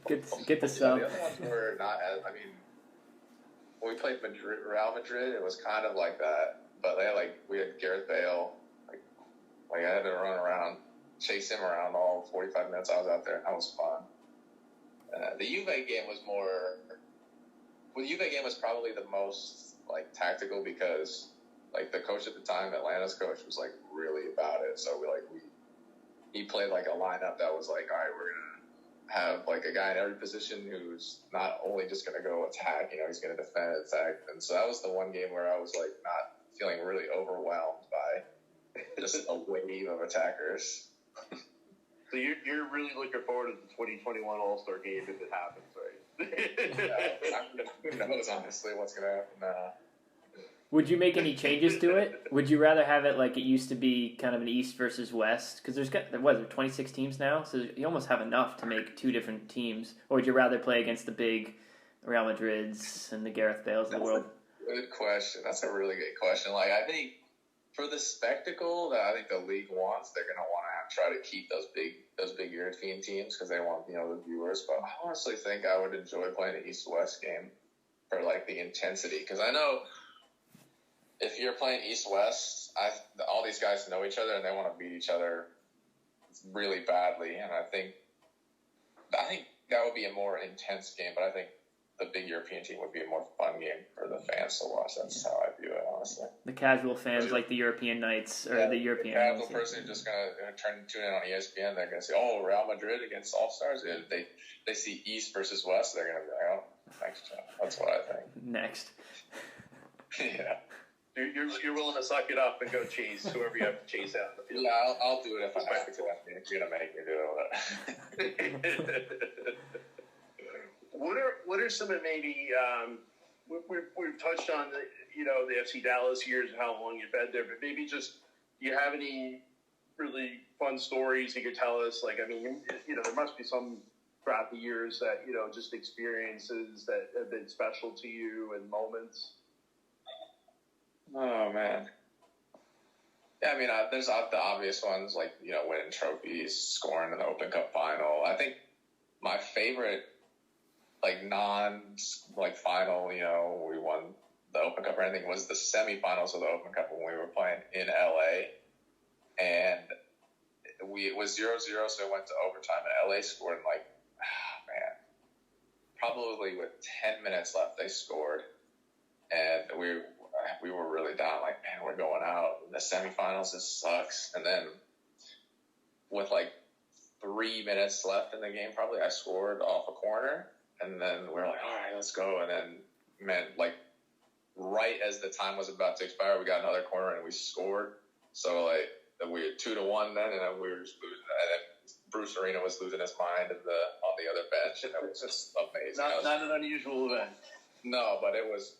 Get the sub. The other ones were not as, when we played Real Madrid, it was kind of like that, but we had Gareth Bale, I had to run around, chase him around all 45 minutes I was out there, and that was fun. The Juve game was the Juve game was probably the most tactical, because the coach at the time, Atlanta's coach, was really about it. So he played a lineup that was all right, we're gonna have a guy in every position who's not only just gonna go attack, he's gonna defend, attack. And so that was the one game where I was not feeling really overwhelmed by just a wave of attackers. So you're really looking forward to the 2021 All-Star game if it happens, right? Who knows, honestly, what's going to happen. Would you make any changes to it? Would you rather have it like it used to be, kind of an East versus West? Because there 26 teams now, so you almost have enough to make 2 different teams. Or would you rather play against the big Real Madrids and the Gareth Bales of the world? Good question. That's a really good question. I think for the spectacle that I think the league wants, they're going to want to try to keep those big European teams, because they want the viewers. But I honestly think I would enjoy playing an East-West game for the intensity, because I know if you're playing East-West, all these guys know each other and they want to beat each other really badly, and I think that would be a more intense game. But I think the big European team would be a more fun game for the fans to watch. That's how I view it, honestly. The casual fans like the European Nights, or the European. The casual person who's just gonna tune in on ESPN. They're gonna say, "Oh, Real Madrid against All Stars." If they see East versus West, they're gonna be like, "Oh, thanks, John." That's what I think. Next. Yeah. You're willing to suck it up and go chase whoever you have to chase out in the field. Yeah, I'll do it if I have to. If you're gonna make me do it. What are some of maybe we've touched on the FC Dallas years and how long you've been there, but maybe just, do you have any really fun stories you could tell us? There must be some throughout the years that just experiences that have been special to you and moments. Oh man. Yeah, there's the obvious ones winning trophies, scoring in the Open Cup final. I think my favorite, final, we won the Open Cup or anything, was the semifinals of the Open Cup when we were playing in LA. And it was 0-0, so it went to overtime, and LA scored in probably with 10 minutes left, they scored. And we were really down, we're going out in the semifinals, this sucks. And then with 3 minutes left in the game, probably, I scored off a corner, and then we're like, all right, let's go. And then, right as the time was about to expire, we got another corner and we scored. So we were 2-1 then, and then we were just losing. And then Bruce Arena was losing his mind on the other bench, and it was just amazing. Not an unusual event. No, but that was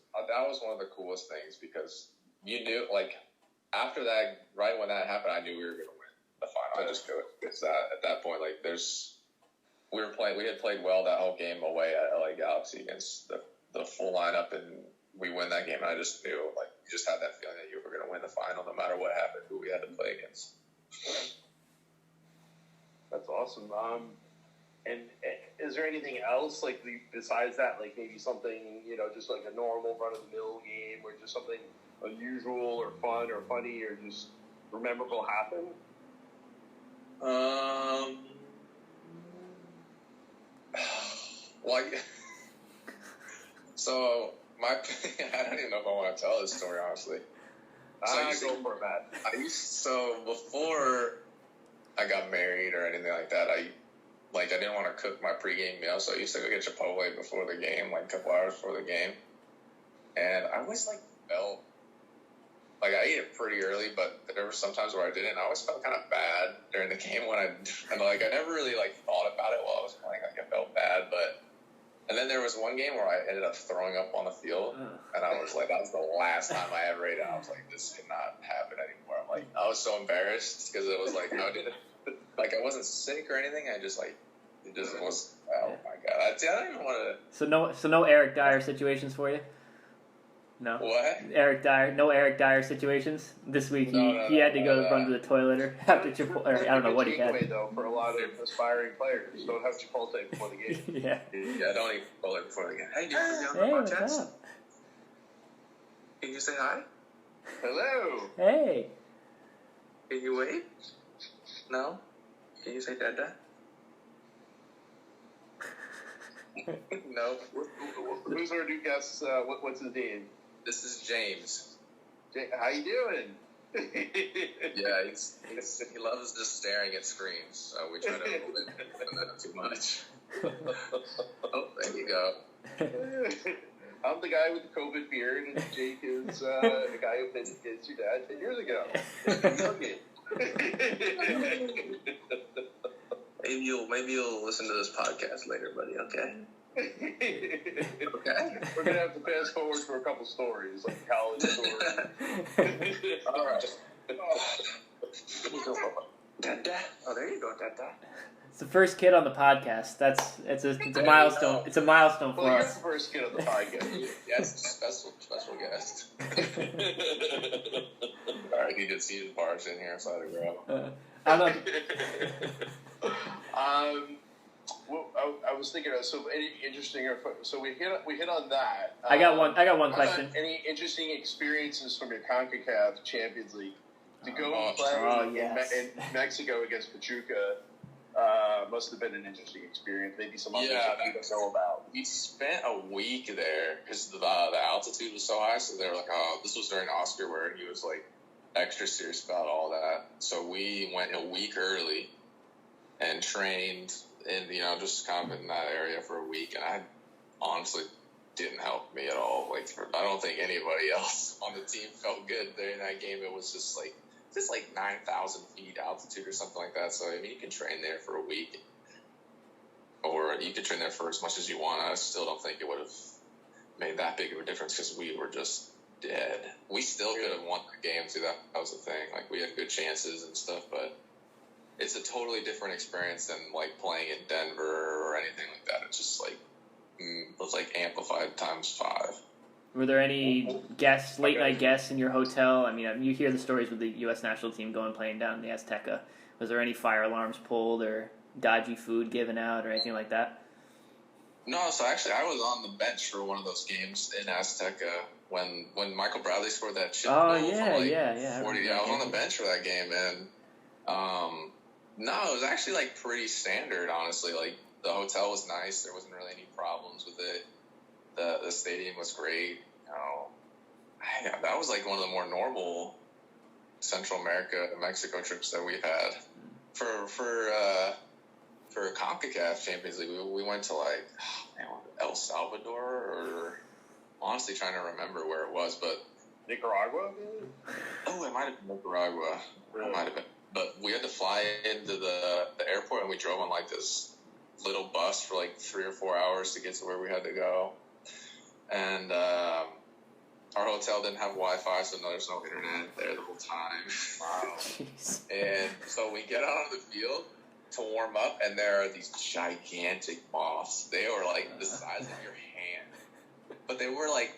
one of the coolest things, because you knew, after that, right when that happened, I knew we were going to win the final. I just knew it. Because at that point, we had played well that whole game away at LA Galaxy against the full lineup, and we win that game, and I just knew, you just had that feeling that you were going to win the final no matter what happened, who we had to play against. That's awesome. And is there anything else, besides that, maybe something, just a normal run-of-the-mill game, or just something unusual or fun or funny or just memorable happen? So I don't even know if I want to tell this story, honestly. Go for it, Matt. Before I got married or anything like that, I didn't want to cook my pregame meal, so I used to go get chipotle before the game, a couple hours before the game. And I always felt I ate it pretty early, but there were some times where I didn't. I always felt kind of bad during the game I never really thought about it while I was playing. I felt bad, and then there was one game where I ended up throwing up on the field, and I was that was the last time I ever ate it. I was this cannot happen anymore. I was so embarrassed because it was I didn't I wasn't sick or anything. I just it just was. Oh my god! I don't even want to. So no Eric Dyer situations for you. No. What? No Eric Dyer situations this week. He had to go run to the toilet or after Chipotle. Or I don't know what he had. Though, for a lot of aspiring players, don't have Chipotle before the game. Yeah. Yeah, don't eat Chipotle before the game. Hey, do you want to be on the podcast? What's up? Can you say hi? Hello. Hey. Can you wait? No. Can you say Dada? No. Who's our new guest? What's his name? This is James. How you doing? Yeah, he loves just staring at screens, so we try to avoid that too much. Oh, there you go. I'm the guy with the COVID beard, and Jake is the guy who played against your dad 10 years ago. Maybe you'll listen to this podcast later, buddy. Okay. Okay. We're gonna have to fast forward for a couple stories, college stories. All right. Dada. Oh, there you go, Dada. It's the first kid on the podcast. It's a milestone. It's a milestone for us. us. You're the first kid on the podcast. Yes, special guest. All right, he did see his bars in here, so I had to grab. I don't know. Well, I was thinking. So any interesting? So we hit on that. I got one question. Any interesting experiences from your CONCACAF Champions League to go and play in Mexico against Pachuca? Must have been an interesting experience. Maybe some others that you don't know about. We spent a week there because the altitude was so high. So they were like, "Oh, this was during Oscar where he was extra serious about all that." So we went a week early and trained in just kind of in that area for a week, and I honestly didn't help me at all. I don't think anybody else on the team felt good during that game. It was just 9,000 feet altitude or something like that. So, I mean, you can train there for a week, or you can train there for as much as you want. I still don't think it would have made that big of a difference because we were just dead. We still could have won the game, too. That was the thing. We had good chances and stuff, but it's a totally different experience than, playing in Denver or anything like that. It's just, it was, amplified times 5. Were there any late night guests in your hotel? I mean, you hear the stories with the U.S. national team going playing down in the Azteca. Was there any fire alarms pulled or dodgy food given out or anything like that? No, so actually I was on the bench for one of those games in Azteca when Michael Bradley scored that chip goal from yeah. 40. I was on the bench for that game, and no, it was actually like pretty standard, honestly. Like the hotel was nice, there wasn't really any problems with it. The stadium was great. That was like one of the more normal Central America to Mexico trips that we've had. For CONCACAF Champions League, we went to like El Salvador, or honestly trying to remember where it was, but Nicaragua? it might have been Nicaragua. It might have been. But we had to fly into the airport, and we drove on like this little bus for like 3 or 4 hours to get to where we had to go. And our hotel didn't have Wi-Fi, so there's no internet there the whole time. Wow. And so we get out on the field to warm up, and there are these gigantic moths. They were like the size of your hand, but they were like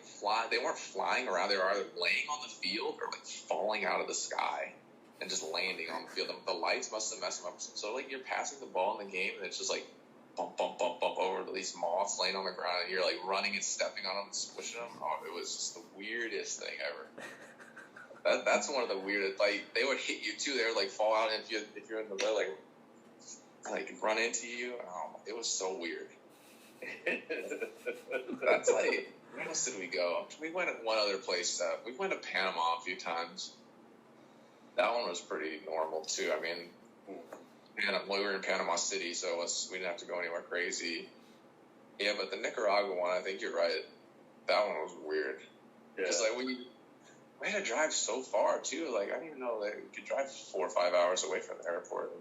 they weren't flying around. They were either laying on the field or like falling out of the sky and just landing on the field. The lights must have messed them up. So like you're passing the ball in the game, and it's just like bump over these moths laying on the ground, and you're like running and stepping on them and squishing them. Oh, it was just the weirdest thing ever. That's one of the weirdest. Like they would hit you too. They would like fall out, and if you're in the way, like run into you. Oh, it was so weird. That's like, where else did we go? We went at one other place. We went to Panama a few times. That one was pretty normal too. I mean, we were in Panama City, so we didn't have to go anywhere crazy. Yeah, but the Nicaragua one, I think you're right. That one was weird. Because like we had to drive so far too. Like I didn't even know that we could drive 4 or 5 hours away from the airport.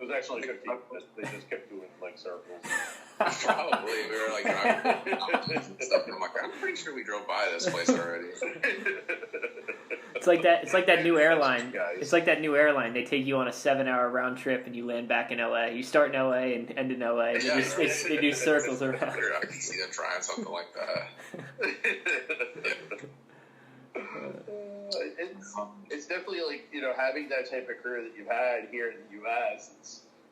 It was actually 15 minutes. They just kept doing like circles. Probably. We were like driving and stuff. And I'm like, I'm pretty sure we drove by this place already. It's like that new airline. It's like that new airline. They take you on a 7-hour round trip, and you land back in LA. You start in LA and end in LA. They do circles around. I can see them trying something like that. It's definitely like, having that type of career that you've had here in the U.S.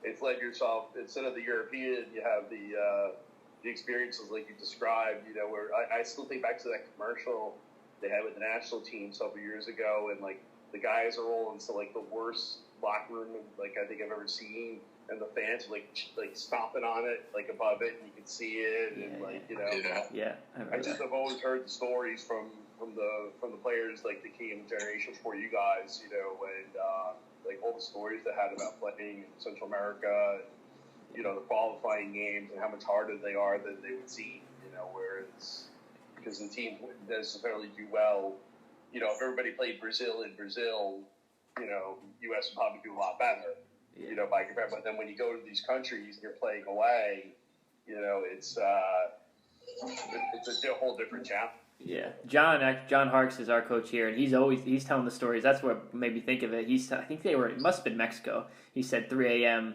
It's led yourself, instead of the European, you have the experiences like you described. Where I still think back to that commercial they had with the national team several years ago, and like the guys are rolling to like the worst locker room like I think I've ever seen, and the fans are like stomping on it like above it, and you can see it, and I've always heard the stories from the players like that came generation before you guys, and like all the stories they had about playing in Central America, and, the qualifying games and how much harder they are than they would seem, whereas because the team wouldn't necessarily do well, if everybody played Brazil in Brazil, U.S. would probably do a lot better, by comparison. But then when you go to these countries and you're playing away, it's a whole different challenge. Yeah, John Harkes is our coach here, and he's telling the stories. That's what made me think of it. I think it must have been Mexico. He said 3 a.m.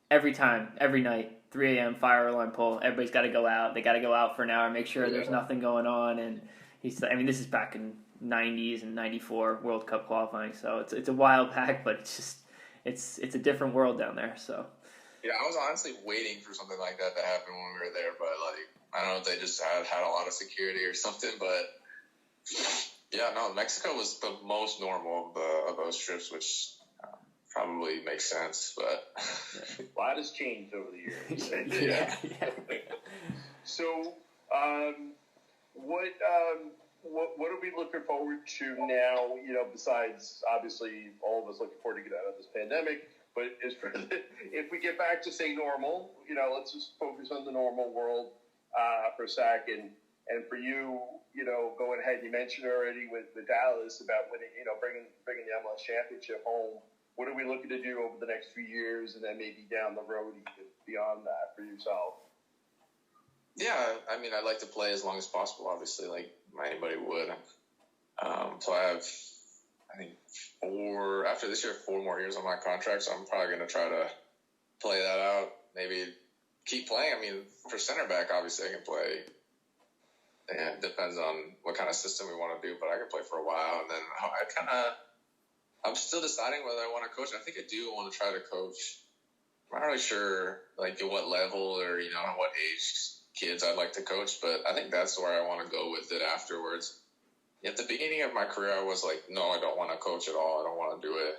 every night, 3 a.m. fire alarm pull. Everybody's got to go out. They got to go out for an hour, make sure there's nothing going on. And this is back in '90s and '94 World Cup qualifying, so it's a while back, but it's a different world down there. So yeah, I was honestly waiting for something like that to happen when we were there, but like. I don't know if they just had a lot of security or something, but yeah, no, Mexico was the most normal of those trips, which probably makes sense, but a lot has changed over the years. Yeah. So, what are we looking forward to now? Besides obviously all of us looking forward to get out of this pandemic, but if we get back to say normal, let's just focus on the normal world. For a second, and for you, going ahead, you mentioned already with Dallas about winning, bringing the MLS championship home. What are we looking to do over the next few years, and then maybe down the road even beyond that for yourself? Yeah, I mean, I'd like to play as long as possible, obviously, like anybody would. So I have, I think, after this year, 4 more years on my contract, so I'm probably going to try to play that out, maybe keep playing. I mean, for center back, obviously I can play. And it depends on what kind of system we want to do, but I can play for a while. And then I'm still deciding whether I want to coach. I think I do want to try to coach I'm not really sure like at what level or at what age kids I'd like to coach, but I think that's where I want to go with it afterwards. At the beginning of my career, I was like, no, I don't want to coach at all. I don't want to do it.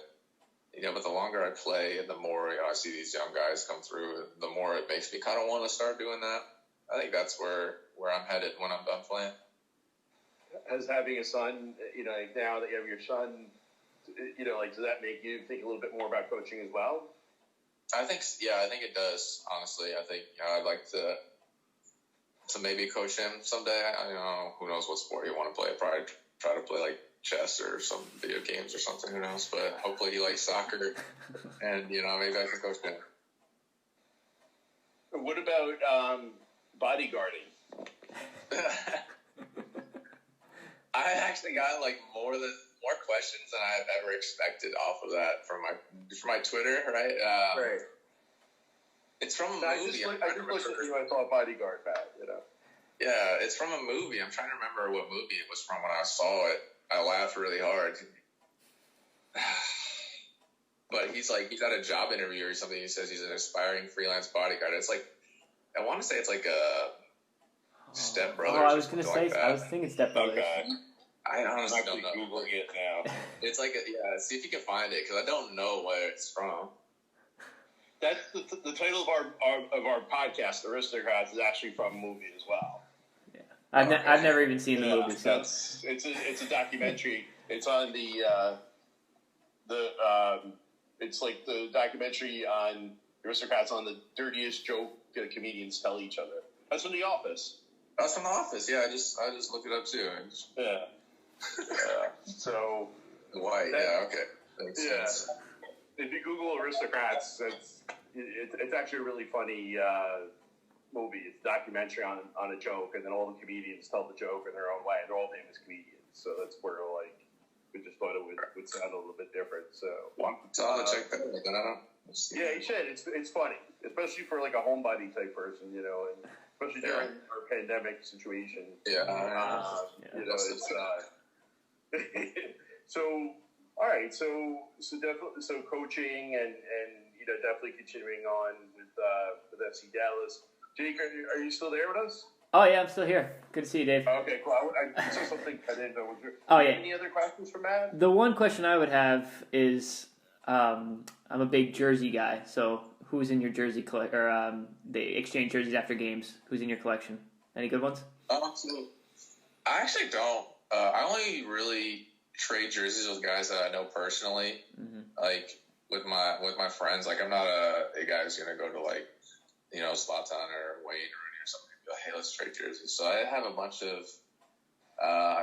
But the longer I play and the more I see these young guys come through, the more it makes me kind of want to start doing that. I think that's where I'm headed when I'm done playing. As having a son, now that you have your son, does that make you think a little bit more about coaching as well? I think it does. Honestly, I think I'd like to maybe coach him someday. Who knows what sport you want to play? Probably try to play like chess or some video games or something. Who knows? But hopefully he likes soccer, and maybe I can coach him. What about bodyguarding? I actually got like more questions than I've ever expected off of that from my Twitter, right? Right. It's from a movie. I just looked at you. I saw a bodyguard bat. Yeah, it's from a movie. I'm trying to remember what movie it was from when I saw it. I laughed really hard. But he's at a job interview or something. He says he's an aspiring freelance bodyguard. It's like, I want to say it's like a Step Brothers. I was going to say, I was thinking Step Brothers. Okay. I honestly don't know. Googling it now. It's like, see if you can find it, because I don't know where it's from. That's the title of our podcast, Aristocrats, is actually from a movie as well. Yeah, I've never even seen the movie. So It's a documentary. It's on it's like the documentary on Aristocrats on the dirtiest joke comedians tell each other. That's from The Office. That's from The Office. Yeah, I just looked it up too. So why? Okay. Makes sense. If you Google Aristocrats, it's actually a really funny movie. It's a documentary on a joke, and then all the comedians tell the joke in their own way. They're all famous comedians, so that's where we just thought it would sound a little bit different. So I'm gonna check that out. Then I don't. Yeah, you should. It's funny, especially for like a homebody type person, and especially during our pandemic situation. Yeah. It's so. All right, so definitely, coaching and definitely continuing on with FC Dallas. Jake, are you still there with us? Oh yeah, I'm still here. Good to see you, Dave. Okay, cool. I saw something I didn't know. Any other questions for Matt? The one question I would have is, I'm a big jersey guy. So who's in your jersey or they exchange jerseys after games? Who's in your collection? Any good ones? I actually don't. I only really trade jerseys with guys that I know personally. Mm-hmm. Like with my friends, like I'm not a guy who's gonna go to like Zlatan or Wayne or something and be like, hey, let's trade jerseys. So I have a bunch of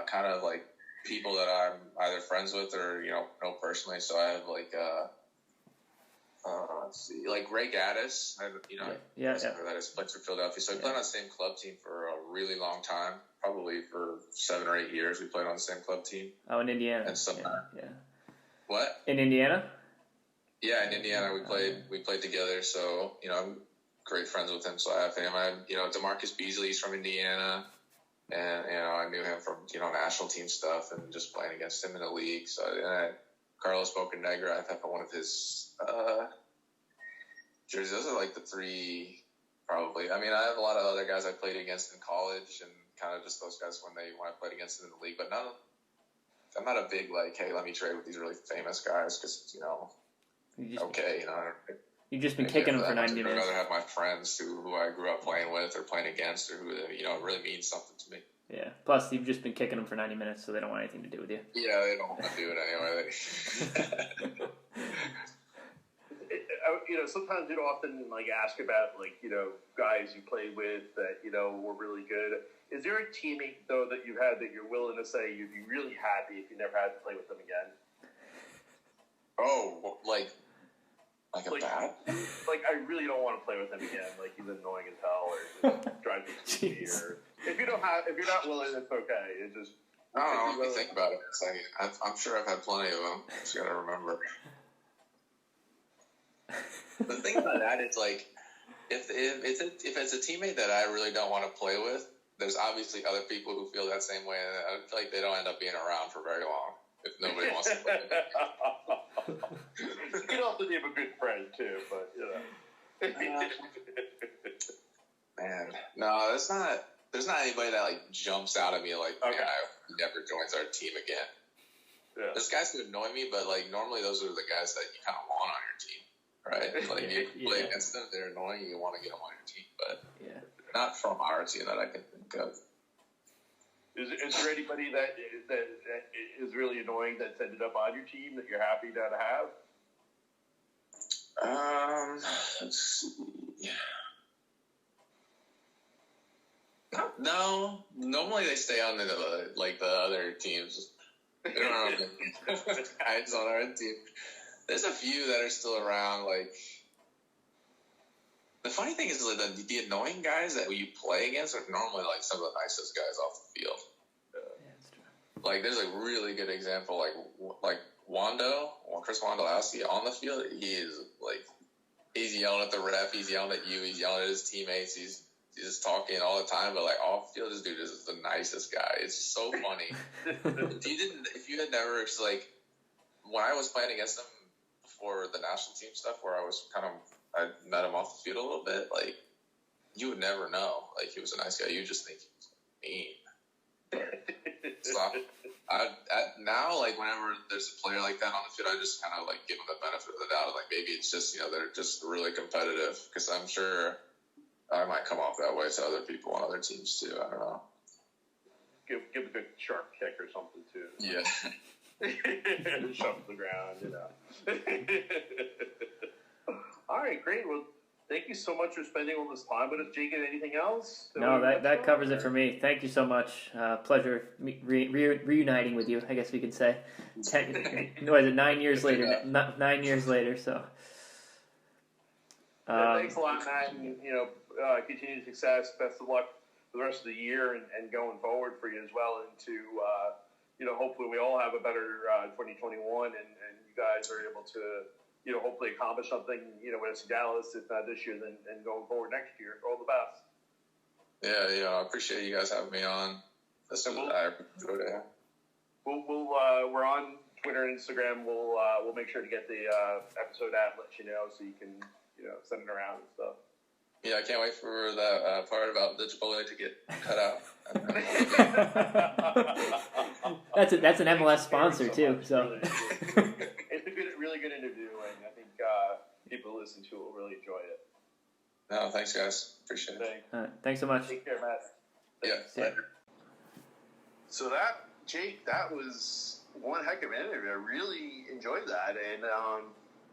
kind of like people that I'm either friends with or know personally. So I have like let's see, like Ray Gaddis. That is played for Philadelphia. So we played on the same club team for a really long time. Probably for 7 or 8 years, we played on the same club team. Oh, in Indiana. And yeah. What? In Indiana? Yeah, in Indiana, we played together. So I'm great friends with him. So I have him. I have DeMarcus Beasley's from Indiana, and I knew him from national team stuff and just playing against him in the league. So Carlos Bocanegra, I have one of his jerseys. Those are like the three. Probably. I mean, I have a lot of other guys I played against in college and kind of just those guys when I played against them in the league. But I'm not a big, like, hey, let me trade with these really famous guys because, You've just been kicking them for 90 minutes. I'd rather have my friends who I grew up playing with or playing against or who, it really means something to me. Yeah. Plus, you've just been kicking them for 90 minutes, so they don't want anything to do with you. Yeah, they don't want to do it anyway. Sometimes you'd often ask about guys you played with that were really good. Is there a teammate though that you've had that you're willing to say you'd be really happy if you never had to play with them again? Oh, like a bat? I really don't want to play with him again. Like he's annoying as hell, or just drives me crazy. Or if you're not willing, it's okay. It just I don't know. Let me think about it. I'm sure I've had plenty of them. Just gotta remember. The thing about that is if it's a teammate that I really don't want to play with, there's obviously other people who feel that same way, and I feel like they don't end up being around for very long if nobody wants to play with them. You can also be a good friend too, but Man, no, there's not anybody that like jumps out at me like, Okay. yeah, never joins our team again. Yeah. There's guys who annoy me, but like normally those are the guys that you kind of want on your team, right? Like you play against them, they're annoying, you want to get them on your team, but not from our team that I can think of. Is there anybody that is really annoying that's ended up on your team that you're happy to have? Let's see. No, normally they stay on the other teams. They don't have guys on our team. There's a few that are still around. Like the funny thing is, like the annoying guys that you play against are normally like some of the nicest guys off the field. That's true. Like there's a really good example, like Chris Wondolowski on the field. He's yelling at the ref, he's yelling at you, he's yelling at his teammates, he's just talking all the time, but like off the field, this dude is the nicest guy. It's so funny. If you had never like when I was playing against him for the national team stuff, where I met him off the field a little bit, like you would never know. Like he was a nice guy. You just think he was mean. So now, like whenever there's a player like that on the field, I just kind of like give them the benefit of the doubt. Like maybe it's just they're just really competitive, because I'm sure I might come off that way to other people on other teams too. I don't know. Give a good sharp kick or something too. Yeah. Shove the ground, All right, great. Well, thank you so much for spending all this time with us, Jake. Anything else? No, that covers it for me. Thank you so much. Pleasure reuniting with you, I guess we could say. 9 years later? 9 years later, so. Thanks a lot, Matt. And, continued success. Best of luck for the rest of the year and going forward for you as well. And to, hopefully we all have a better 2021 and you guys are able to, hopefully accomplish something, with us in Dallas, if not this year, then going forward next year. All the best. Yeah, I appreciate you guys having me on. I enjoyed it. We're on Twitter and Instagram. We'll make sure to get the episode out and let you know so you can, send it around and stuff. Yeah, I can't wait for that part about the chipotle to get cut out. That's an MLS sponsor too. So it's a really good interview, and I think people who listen to it will really enjoy it. No, thanks guys, appreciate it. Thanks so much. Take care, Matt. Yeah. So that was one heck of an interview. I really enjoyed that, and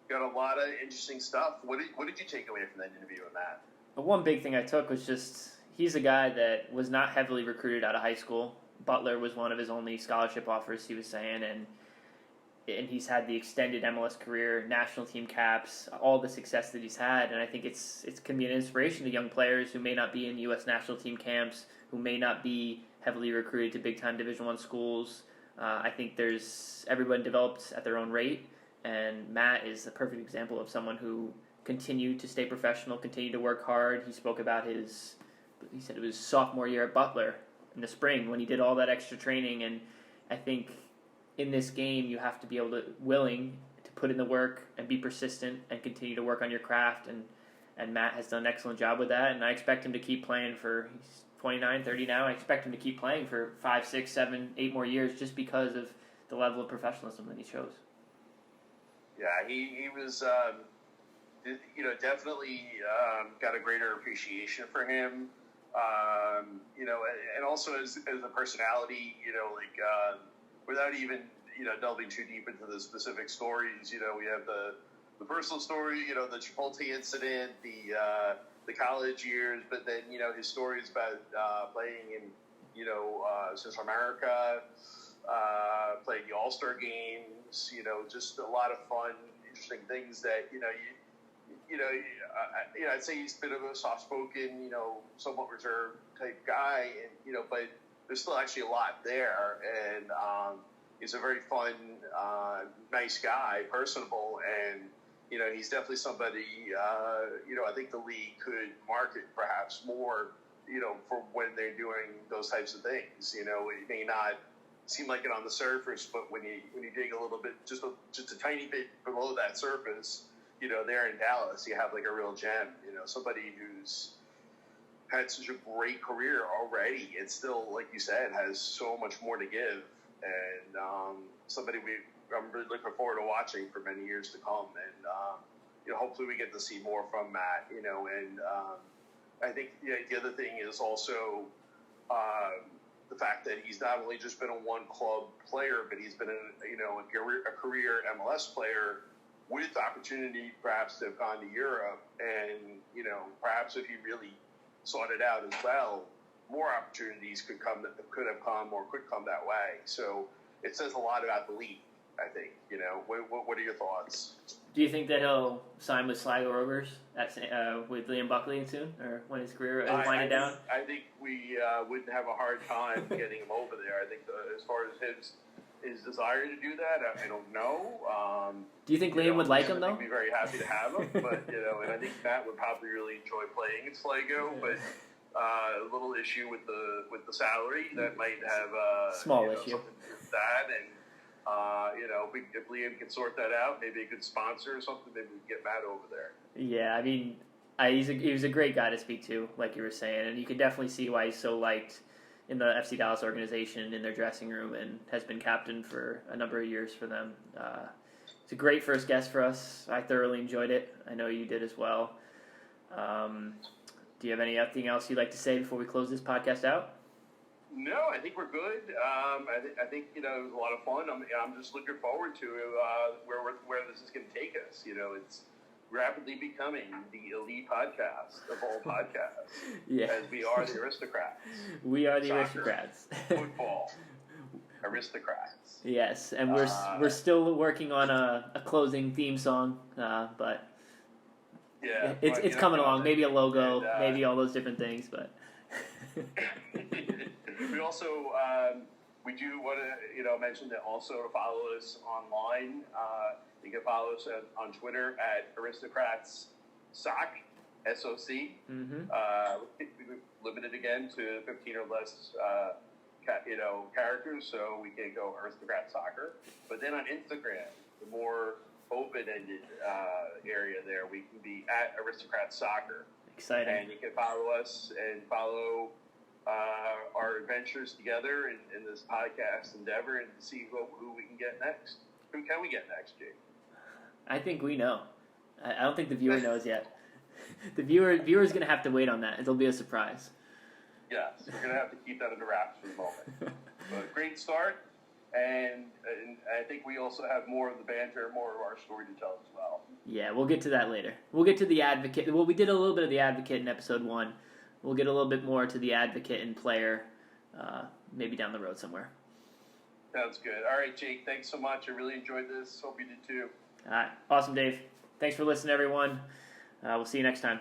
got a lot of interesting stuff. What did you take away from that interview with Matt? One big thing I took was just he's a guy that was not heavily recruited out of high school. Butler was one of his only scholarship offers, he was saying, and he's had the extended MLS career, national team caps, all the success that he's had, and I think it can be an inspiration to young players who may not be in U.S. national team camps, who may not be heavily recruited to big-time Division I schools. I think everyone develops at their own rate, and Matt is the perfect example of someone who continued to stay professional, continued to work hard. He spoke about he said it was sophomore year at Butler in the spring when he did all that extra training, and I think in this game you have to be willing to put in the work and be persistent and continue to work on your craft, and Matt has done an excellent job with that, and I expect him to keep playing he's 29, 30 now. I expect him to keep playing for 5, 6, 7, 8 more years just because of the level of professionalism that he shows. Yeah, he was, definitely got a greater appreciation for him, and also as a personality, without even, delving too deep into the specific stories, we have the personal story, the Chipotle incident, the college years, but then, his stories about playing in, Central America, playing the All-Star games, just a lot of fun, interesting things that, I'd say he's a bit of a soft-spoken, somewhat reserved type guy, and, but there's still actually a lot there, and he's a very fun, nice guy, personable, and, he's definitely somebody, I think the league could market perhaps more, for when they're doing those types of things. It may not seem like it on the surface, but when you dig a little bit, just a tiny bit below that surface, there in Dallas, you have like a real gem. Somebody who's had such a great career already, and still, like you said, has so much more to give. And somebody I'm really looking forward to watching for many years to come. And hopefully we get to see more from Matt. And I think the other thing is also the fact that he's not only just been a one club player, but he's been a career MLS player with opportunity perhaps to have gone to Europe. And perhaps if he really sought it out as well, more opportunities could have come or could come that way. So it says a lot about the league, I think. What are your thoughts? Do you think that he'll sign with Sligo Rovers with Liam Buckley soon, or when his career is winding down? I think we wouldn't have a hard time getting him over there. I think as far as his desire to do that, I don't know. Do you think Liam would like him, though? I'd be very happy to have him, but and I think Matt would probably really enjoy playing in Sligo, but a little issue with the salary that might have small issue something to do with that. And if Liam can sort that out, maybe a good sponsor or something, maybe we can get Matt over there. Yeah, I mean, he was a great guy to speak to, like you were saying, and you could definitely see why he's so liked in the FC Dallas organization, in their dressing room, and has been captain for a number of years for them. It's a great first guest for us. I thoroughly enjoyed it. I know you did as well. Do you have anything else you'd like to say before we close this podcast out? No, I think we're good. I think it was a lot of fun. I'm just looking forward to where this is going to take us. It's rapidly becoming the elite podcast of all podcasts. Yeah. As we are the Aristocrats. We are the Soccer, Aristocrats. Football. Aristocrats. Yes, and we're still working on a closing theme song, but yeah, it's coming along. Maybe a logo, and, maybe all those different things, but. We also we do want to mention that also to follow us online. You can follow us on Twitter at Aristocrats Soc, SOC. Mm-hmm. Limited again to 15 or less characters, so we can go Aristocrat Soccer. But then on Instagram, the more open-ended area there, we can be at Aristocrat Soccer. Exciting. And you can follow us and follow our adventures together in this podcast endeavor, and see who we can get next. Who can we get next, Jake? I think we know. I don't think the viewer knows yet. The viewer's going to have to wait on that. It'll be a surprise. Yes, we're going to have to keep that under wraps for the moment. But great start, and I think we also have more of the banter, more of our story to tell as well. Yeah, we'll get to that later. We'll get to the advocate. Well, we did a little bit of the advocate in episode 1. We'll get a little bit more to the advocate and player maybe down the road somewhere. Sounds good. All right, Jake, thanks so much. I really enjoyed this. Hope you did too. All right. Awesome, Dave. Thanks for listening, everyone. We'll see you next time.